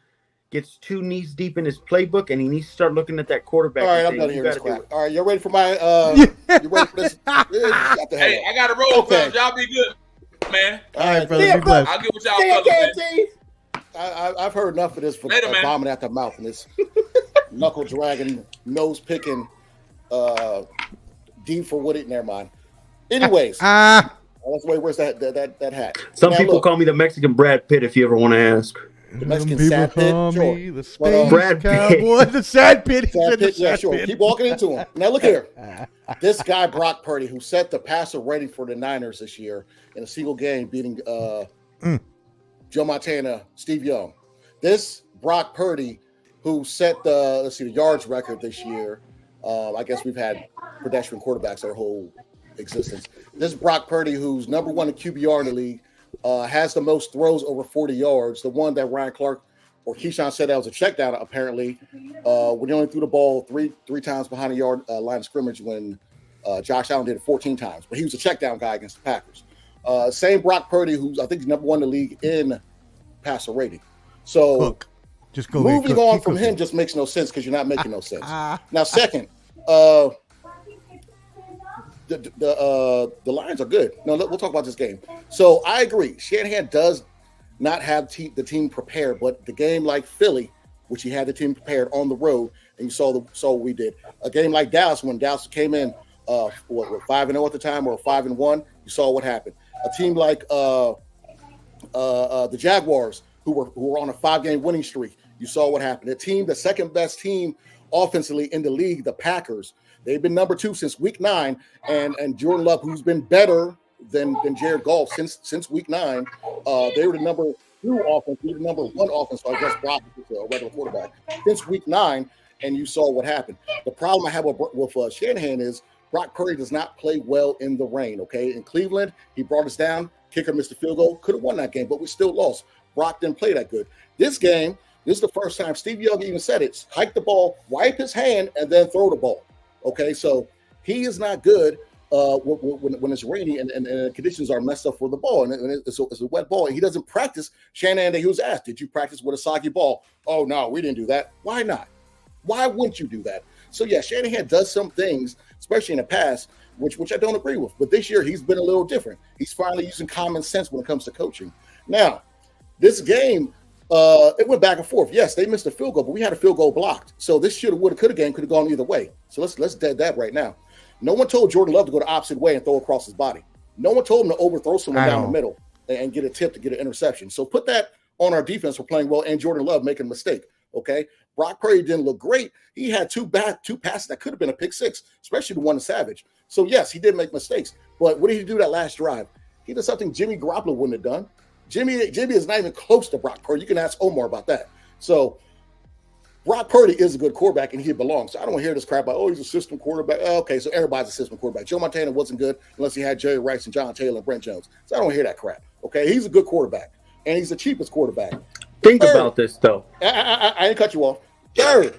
gets two knees deep in his playbook, and he needs to start looking at that quarterback. All right, I'm done hearing this crap. All right, you ready for my you ready for this? Hey, I got to roll, okay. Y'all be good, man. All right, brother. Be blessed. I'll get with y'all fellas, man. I've heard enough of this for bombing at the mouth and this knuckle dragging, nose picking, D for Woody. Never mind. Anyways, where's that hat? Some people call me the Mexican Brad Pitt. If you ever want to ask, the Mexican sad pit, sure. The space Brad Cowboy, the sad pit. Yeah, sure. Keep walking into him. Now look here. This guy Brock Purdy, who set the passer rating for the Niners this year in a single game, beating Joe Montana, Steve Young. This Brock Purdy, who set the yards record this year. I guess we've had pedestrian quarterbacks our whole existence. This Brock Purdy, who's number one in QBR in the league, has the most throws over 40 yards. The one that Ryan Clark or Keyshawn said that was a check down, apparently, when he only threw the ball three times behind the yard line of scrimmage when Josh Allen did it 14 times. But he was a check down guy against the Packers. Same Brock Purdy, who's I think he's number one in the league in passer rating. So just go moving on from him just makes no sense because you're not making no sense. Now, second, the Lions are good. No, we'll talk about this game. So I agree. Shanahan does not have the team prepared, but the game like Philly, which he had the team prepared on the road, and you saw what we did. A game like Dallas, when Dallas came in, 5-0 at the time or 5-1, you saw what happened. A team like the Jaguars, who were on a 5-game winning streak, you saw what happened. A team, the second best team offensively in the league, the Packers. They've been number 2 since week 9, and Jordan Love, who's been better than Jared Goff since week 9. They were the number 2 offense, we were the number 1 offense. So I guess Brock is a regular quarterback since week 9, and you saw what happened. The problem I have with Shanahan is Brock Purdy does not play well in the rain. Okay, in Cleveland, he brought us down. Kicker missed a field goal, could have won that game, but we still lost. Brock didn't play that good. This game, this is the first time Steve Young even said it. Hike the ball, wipe his hand, and then throw the ball. Okay, so he is not good when it's rainy and the conditions are messed up for the ball, and it's a wet ball. And he doesn't practice. Shanahan, he was asked, "Did you practice with a soggy ball?" "Oh no, we didn't do that." Why not? Why wouldn't you do that? So yeah, Shanahan does some things, especially in the past, which I don't agree with. But this year he's been a little different. He's finally using common sense when it comes to coaching. Now, this game. It went back and forth. Yes, they missed a field goal, but we had a field goal blocked. So this should have, would have, could have game could have gone either way. So let's dead that right now. No one told Jordan Love to go the opposite way and throw across his body. No one told him to overthrow someone down the middle and get a tip to get an interception. So put that on our defense for playing well and Jordan Love making a mistake. Okay, Brock Purdy didn't look great. He had two passes that could have been a pick six, especially the one to Savage. So yes, he did make mistakes. But what did he do that last drive? He did something Jimmy Garoppolo wouldn't have done. Jimmy is not even close to Brock Purdy. You can ask Omar about that. So Brock Purdy is a good quarterback, and he belongs. So I don't hear this crap about, oh, he's a system quarterback. Okay, so everybody's a system quarterback. Joe Montana wasn't good unless he had Jerry Rice and John Taylor and Brent Jones. So I don't hear that crap. Okay, he's a good quarterback, and he's the cheapest quarterback. Think about this, though. I didn't cut you off. Third,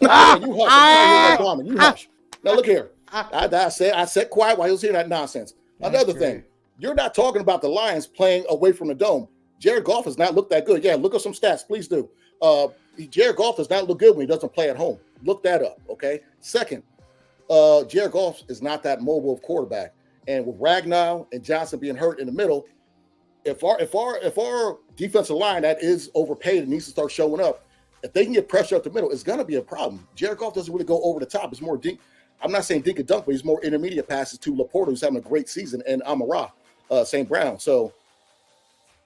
Now, you hush. You hush. Now look here. I said quiet while he was hearing that nonsense. Another thing, you're not talking about the Lions playing away from the dome. Jared Goff has not looked that good. Yeah, look up some stats, please do. Jared Goff does not look good when he doesn't play at home. Look that up, okay? Second, Jared Goff is not that mobile of quarterback. And with Ragnow and Johnson being hurt in the middle, if our defensive line that is overpaid and needs to start showing up, if they can get pressure up the middle, it's going to be a problem. Jared Goff doesn't really go over the top. It's more dink. I'm not saying dink and dunk, but he's more intermediate passes to Laporta, who's having a great season, and Amon-Ra, St. Brown. So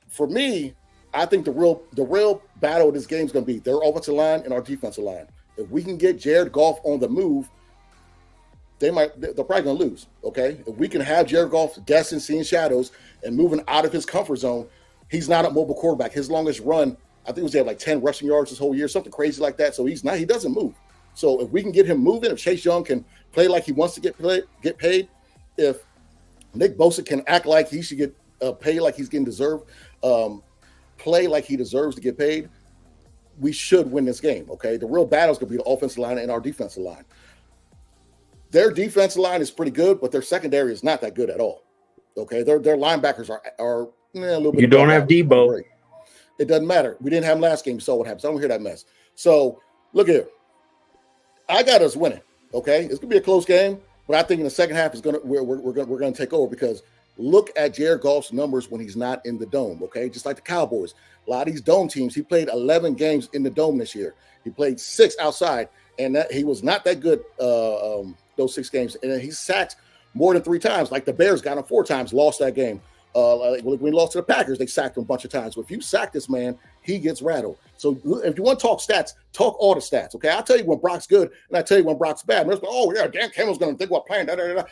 for me, I think the real battle of this game is going to be their offensive line and our defensive line. If we can get Jared Goff on the move, they're probably going to lose, okay? If we can have Jared Goff guessing, seeing shadows, and moving out of his comfort zone, he's not a mobile quarterback. His longest run, I think, was he had like 10 rushing yards this whole year, something crazy like that. So he doesn't move. So if we can get him moving, if Chase Young can play like he wants to get paid, if Nick Bosa can act like he should get paid like he's getting deserved, play like he deserves to get paid, we should win this game, okay? The real battle is going to be the offensive line and our defensive line. Their defensive line is pretty good, but their secondary is not that good at all, okay? Their linebackers are a little bit. You don't have Debo. It doesn't matter. We didn't have him last game. You saw what happens. I don't hear that mess. So look here. I got us winning. Okay, it's gonna be a close game, but I think in the second half we're gonna take over because look at Jared Goff's numbers when he's not in the dome. Okay, just like the Cowboys, a lot of these dome teams, he played 11 games in the dome this year. He played 6 outside, and he was not that good those 6 games. And he sacked more than 3 times. Like the Bears got him 4 times, lost that game. Like when we lost to the Packers, they sacked him a bunch of times. But if you sack this man, he gets rattled. So if you want to talk stats, talk all the stats. Okay, I'll tell you when Brock's good, and I tell you when Brock's bad. And oh yeah, Dan Campbell's going to think about playing.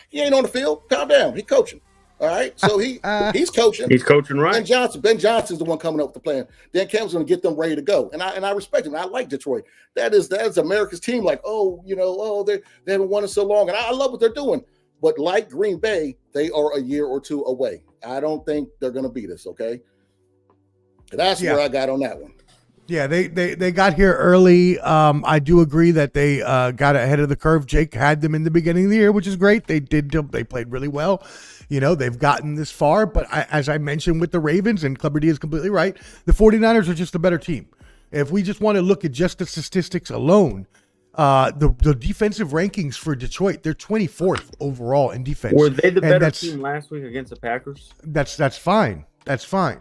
He ain't on the field. Calm down. He's coaching. All right, so he's coaching. He's coaching right. Ben Johnson's the one coming up with the plan. Dan Campbell's going to get them ready to go, and I respect him. I like Detroit. That is America's team. Like they haven't won in so long, and I love what they're doing. But like Green Bay, they are a year or 2 away. I don't think they're going to beat us, okay? That's where I got on that one. Yeah, they got here early. I do agree that they got ahead of the curve. Jake had them in the beginning of the year, which is great. They played really well. They've gotten this far. But as I mentioned with the Ravens, and Clubber D is completely right, the 49ers are just a better team. If we just want to look at just the statistics alone, the defensive rankings for Detroit, they're 24th overall in defense. Were they the better team last week against the Packers? That's fine. That's fine.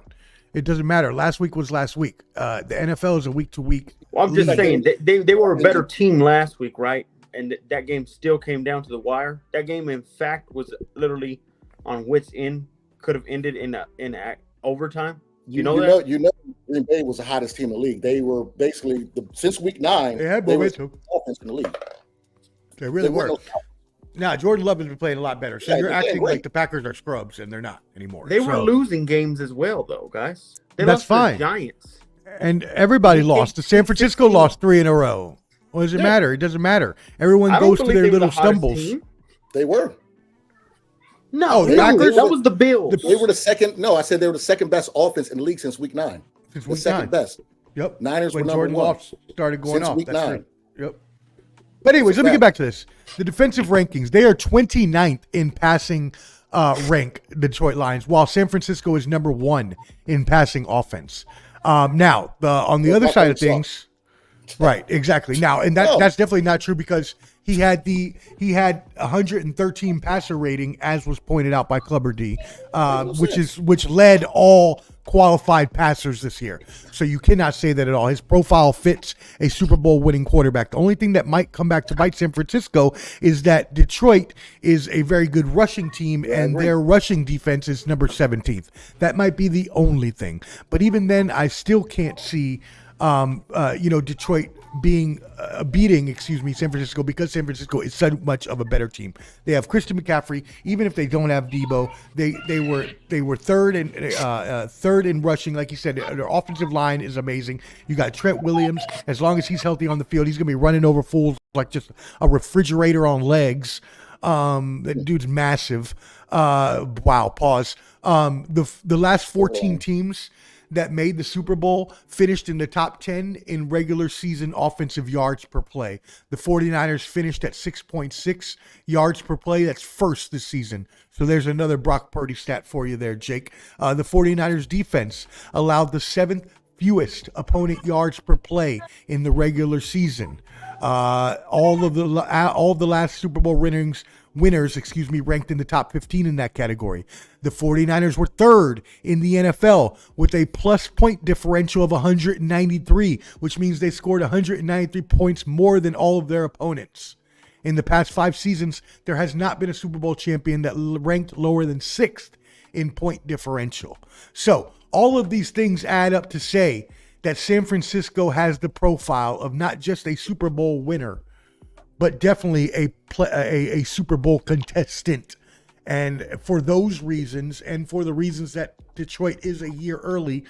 It doesn't matter. Last week was last week. The NFL is a week to week. Well, I'm just saying they were a better team last week, right? And that game still came down to the wire. That game, in fact, was literally on wits end. Could have ended in overtime. You know Green Bay was the hottest team in the league. They were basically since week 9. They were the offense in the league. They really were. Now Jordan Love has been playing a lot better. So you're acting like the Packers are scrubs, and they're not anymore. They were losing games as well, though, guys. That's fine. Giants, and everybody lost. The San Francisco lost 3 in a row. What does it matter? It doesn't matter. Everyone goes to their little stumbles. They were. No, that was the Bills. They were the second. No, I said they were the second best offense in the league since week 9. Since week second best. Yep. Niners when were Jordan number 1 Love started going since off. week That's 9. Right. Yep. But anyways, let me get back to this. The defensive rankings, they are 29th in passing rank, the Detroit Lions, while San Francisco is number 1 in passing offense. Now, on the other side of things, right, exactly. Now, and that's definitely not true because he had 113 passer rating, as was pointed out by Clubber D, which led all qualified passers this year. So you cannot say that at all. His profile fits a Super Bowl winning quarterback. The only thing that might come back to bite San Francisco is that Detroit is a very good rushing team, and their rushing defense is number 17th. That might be the only thing. But even then, I still can't see Detroit beating San Francisco, because San Francisco is so much of a better team. They have Christian McCaffrey. Even if they don't have Debo, they were third in rushing. Like you said, their offensive line is amazing. You got Trent Williams. As long as he's healthy on the field, he's gonna be running over fools like just a refrigerator on legs. That dude's massive. Wow. Pause. The last 14 teams that made the Super Bowl finished in the top 10 in regular season offensive yards per play. The 49ers finished at 6.6 yards per play. That's first this season. So there's another Brock Purdy stat for you there, Jake. The 49ers defense allowed the 7th fewest opponent yards per play in the regular season. All the last Super Bowl winners, ranked in the top 15 in that category. The 49ers were third in the NFL with a plus point differential of 193, which means they scored 193 points more than all of their opponents. In the past 5 seasons, there has not been a Super Bowl champion that ranked lower than 6th in point differential. So all of these things add up to say that San Francisco has the profile of not just a Super Bowl winner, but definitely a Super Bowl contestant. And for those reasons, and for the reasons that Detroit is a year early,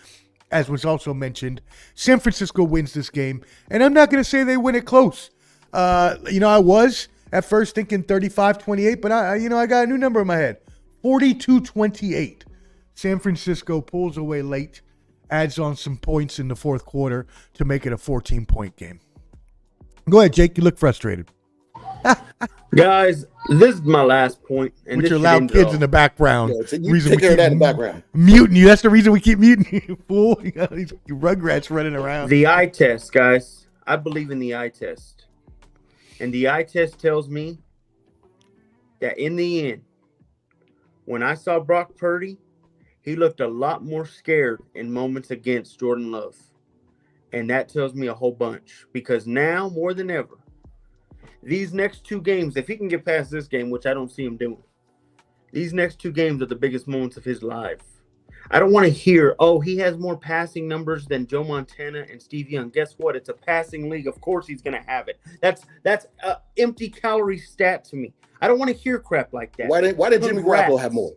as was also mentioned, San Francisco wins this game. And I'm not going to say they win it close. I was at first thinking 35-28, but I got a new number in my head. 42-28. San Francisco pulls away late, adds on some points in the fourth quarter to make it a 14-point game. Go ahead, Jake. You look frustrated. Guys, this is my last point. And with your loud kids in the background. Yeah, so you take care of that in the background. Muting you. That's the reason we keep muting you, fool. You got these rugrats running around. The eye test, guys. I believe in the eye test. And the eye test tells me that in the end, when I saw Brock Purdy, he looked a lot more scared in moments against Jordan Love. And that tells me a whole bunch. Because now, more than ever, these next 2 games, if he can get past this game, which I don't see him doing, these next 2 games are the biggest moments of his life. I don't want to hear, he has more passing numbers than Joe Montana and Steve Young. Guess what? It's a passing league. Of course he's going to have it. That's an empty calorie stat to me. I don't want to hear crap like that. Why didn't Jimmy Garoppolo have more?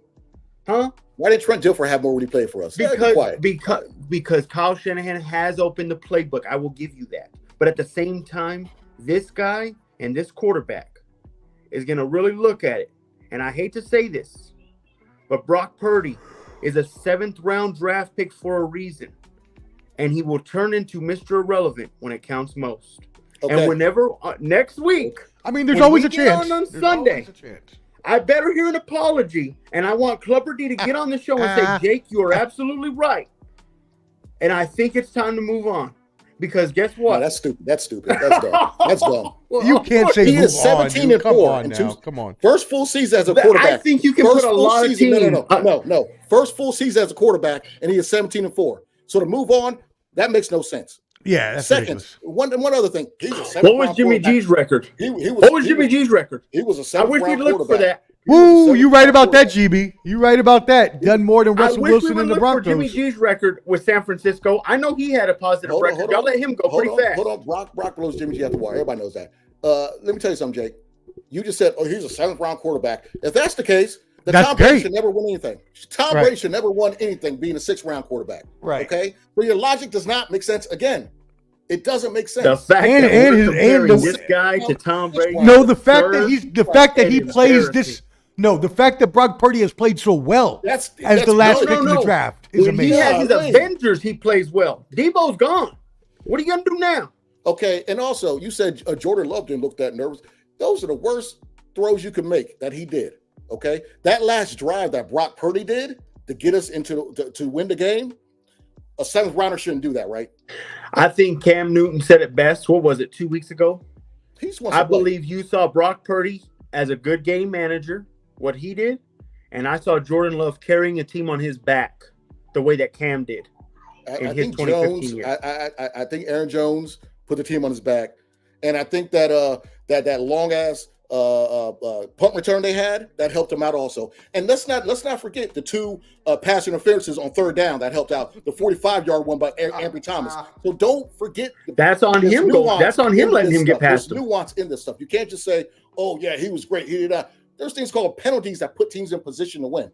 Huh? Why didn't Trent Dilfer have more when he played for us? Because Kyle Shanahan has opened the playbook. I will give you that. But at the same time, this guy and this quarterback is going to really look at it. And I hate to say this, but Brock Purdy is a 7th round draft pick for a reason. And he will turn into Mr. Irrelevant when it counts most. Okay. And whenever next week, there's always a chance. On Sunday, I better hear an apology. And I want Clubber D to get on the show and say, Jake, you are absolutely right. And I think it's time to move on. Because guess what? No, that's stupid. That's dumb. That's dumb. Well, you can't say he move is 17 on, and 4. Come on now. Come on. First full season as a quarterback. I think you can put a lot of teams. No. First full season as a quarterback, and he is 17 and 4. So to move on, that makes no sense. Yeah, that's second. One other thing. He's a what was Jimmy G's record? What was Jimmy G's record? He was a 7th round quarterback. I wish we'd look for that. Woo, you right about that, GB. You right about that. Done more than Russell Wilson in the Broncos. Jimmy G's record with San Francisco. I know he had a positive record. Y'all let him go pretty fast. Hold on. Brock blows Jimmy G out the wire. Everybody knows that. Let me tell you something, Jake. You just said, he's a 7th round quarterback. If that's the case, Tom Brady should never win anything. Tom Brady should never won anything being a 6th round quarterback. Right. Okay? But your logic does not make sense again. It doesn't make sense. The fact this guy to Tom Brady. No, the fact that he plays this. No, the fact that Brock Purdy has played so well as the last pick in the draft is amazing. He has his Avengers, he plays well. Debo's gone. What are you going to do now? Okay, and also, you said Jordan Love didn't look that nervous. Those are the worst throws you can make that he did, okay? That last drive that Brock Purdy did to get us to win the game, a 7th rounder shouldn't do that, right? I think Cam Newton said it best. What was it, 2 weeks ago? I believe you saw Brock Purdy as a good game manager, what he did, and I saw Jordan Love carrying a team on his back the way that Cam did in his 2015 years. I think Aaron Jones put the team on his back, and I think that that long ass punt return they had that helped him out also. And let's not forget the 2 pass interferences on 3rd down that helped out. The 45-yard one by Ambry Thomas. So don't forget that's on him. That's on him letting him get past. There's nuance in this stuff. You can't just say, "Oh yeah, he was great. He did that." There's things called penalties that put teams in position to win.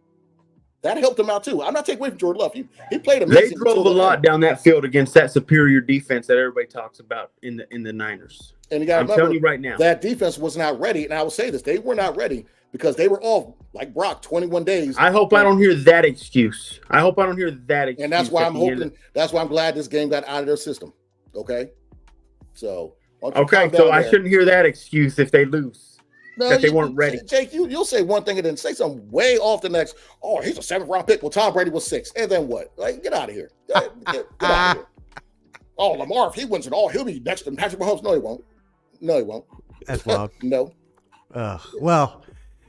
That helped him out too. I'm not taking away from Jordan Love. He played amazing. They drove a lot down that field against that superior defense that everybody talks about in the Niners. And you got to remember, telling you right now, that defense was not ready. And I will say this, they were not ready because they were off, like Brock, 21 days. I hope I don't hear that excuse. And that's why I'm hoping, that's why I'm glad this game got out of their system. Okay? So, I shouldn't hear that excuse if they lose. No, that they weren't ready. Jake, you'll say one thing and then say something way off the next. Oh, he's a 7th-round pick. Well, Tom Brady was 6. And then what? Like, get out of here. Get out of here. Oh, Lamar, if he wins it all, he'll be next to Patrick Mahomes. No, he won't. That's wild. No. Well,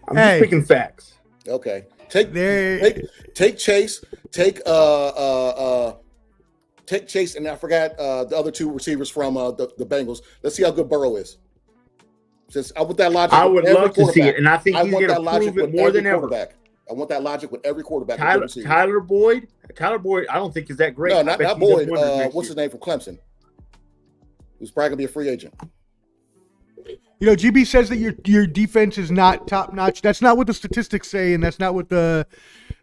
I'm just speaking facts. Okay. Take Chase. Take Chase, and I forgot the other 2 receivers from the Bengals. Let's see how good Burrow is. Since I want that logic. I would love to see it, and I think he's going to prove it more than ever. I want that logic with every quarterback. Tyler Boyd, I don't think is that great. No, not Boyd. What's his name from Clemson? Who's probably going to be a free agent. You know, GB says that your defense is not top notch. That's not what the statistics say, and that's not what the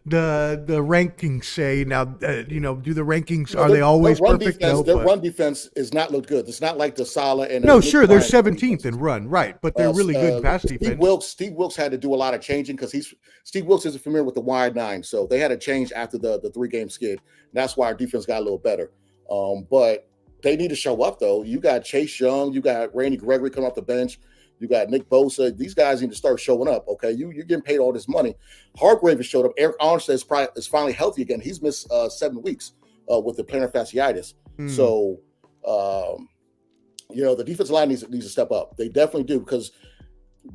rankings say. Now, do the rankings, are they always perfect? Defense, their run defense is not looked good. It's not like the Salah and no, sure, they're 17th in run, right? But they're really good in pass defense. Steve Wilks had to do a lot of changing because Steve Wilks isn't familiar with the wide 9, so they had to change after the 3-game skid. And that's why our defense got a little better. But they need to show up though. You got Chase Young, you got Randy Gregory coming off the bench. You got Nick Bosa. These guys need to start showing up. Okay, you're getting paid all this money. Hargrave has showed up. Eric Armstead is finally healthy again. He's missed 7 weeks with the plantar fasciitis. So, the defensive line needs to step up. They definitely do, because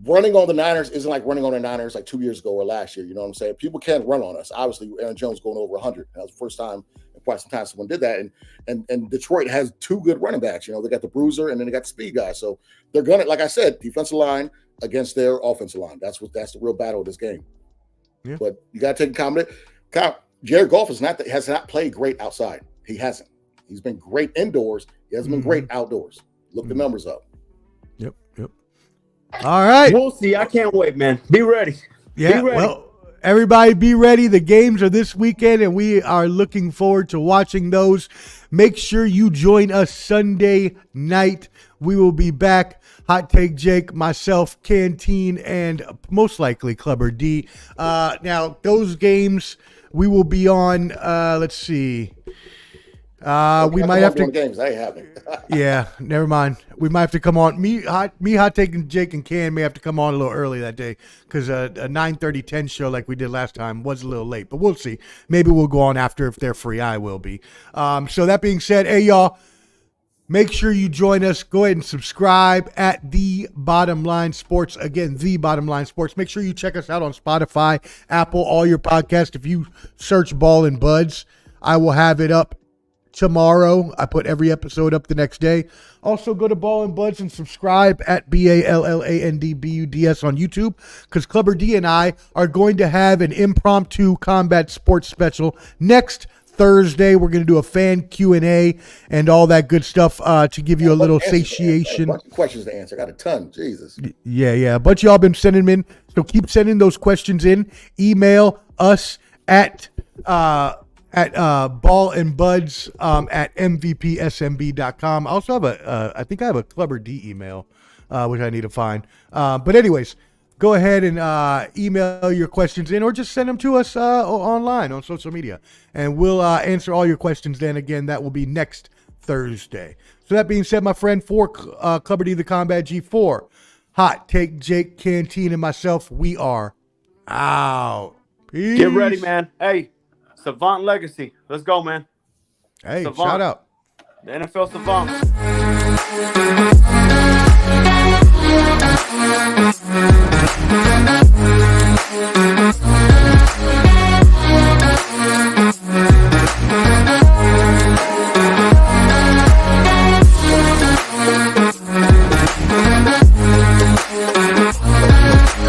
running on the Niners isn't like running on the Niners like 2 years ago or last year. You know what I'm saying? People can't run on us. Obviously, Aaron Jones going over 100. That was the first time in quite some time someone did that. And Detroit has 2 good running backs. You know, they got the bruiser and then they got the speed guy. So they're gonna, like I said, defensive line against their offensive line. That's the real battle of this game. Yeah. But you got to take a comment. Jared Goff has not played great outside. He hasn't. He's been great indoors. He hasn't been great outdoors. Look the numbers up. Yep. All right. We'll see. I can't wait, man. Be ready. Yeah. Be ready. Well, everybody be ready. The games are this weekend, and we are looking forward to watching those. Make sure you join us Sunday night. We will be back. Hot Take Jake, myself, Canteen, and most likely Clubber D. Now, those games we will be on, let's see. We might have to games. I ain't having. Yeah, never mind. We might have to come on. Hot Taking Jake and Can may have to come on a little early that day because a 9:30, 10 show like we did last time was a little late. But we'll see. Maybe we'll go on after if they're free. I will be. So that being said, hey y'all, make sure you join us. Go ahead and subscribe at The Bottom Line Sports. Again, The Bottom Line Sports. Make sure you check us out on Spotify, Apple, all your podcasts. If you search Ball and Buds, I will have it up tomorrow. I put every episode up the next day. Also, go to Ball and Buds and subscribe at BALLANDBUDS on YouTube, because Clubber D and I are going to have an impromptu combat sports special next Thursday. We're going to do a fan Q&A and all that good stuff to give you a little satiation. A bunch of questions to answer. I got a ton. Jesus. Yeah. A bunch of y'all been sending them in. So keep sending those questions in. Email us at ballandbuds at mvpsmb.com. I also have I think I have a Clubber D email, which I need to find. But anyways, go ahead and email your questions in, or just send them to us online on social media, and we'll answer all your questions then. Again, that will be next Thursday. So that being said, my friend, for Clubber D, the Combat G4, Hot Take Jake, Canteen, and myself, we are out. Peace. Get ready, man. Hey, Savant Legacy. Let's go, man. Hey, Savant. shout out. The NFL Savant.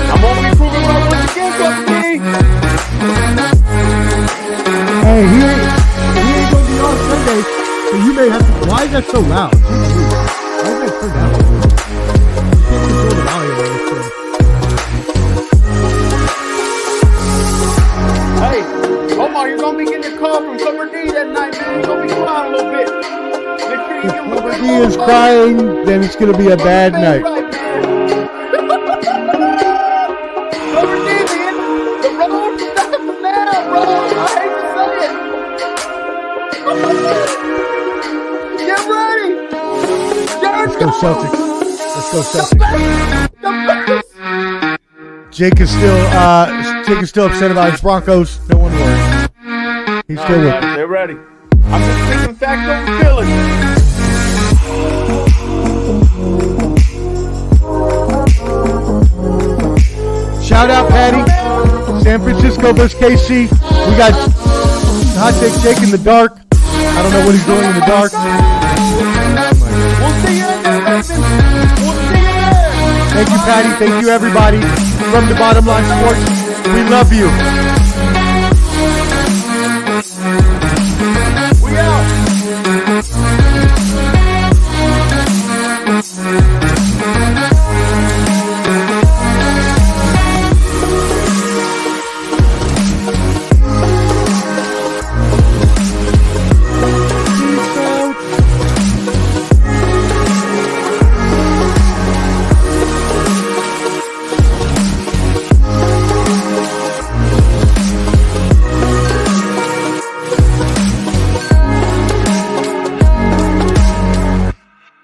I'm only proving what I want to get, Coach D. Hey, he ain't going to be on Sunday, so you may have to. Why is that so loud? Why is that so loud? You can't control the volume on this thing. Hey, Omar, you're going to be getting a call from Clubber D that night, man. You're going to be quiet a little bit. Make sure you give him a Clubber D is crying, then it's going to be a bad night. The road is not for now, bro. I hate to say it. Get ready. Let's go Celtics. Let's go Celtics. Jake is still upset about his Broncos. No one worries. He's still with me. They're ready. I'm just thinking fact over feeling. Shout out, Patty. San Francisco versus KC. We got Hot Take Jake in the dark. I don't know what he's doing in the dark. We'll see you there, baby. We'll see you there. Thank you, Patty. Thank you, everybody. From the Bottom Line Sports, we love you.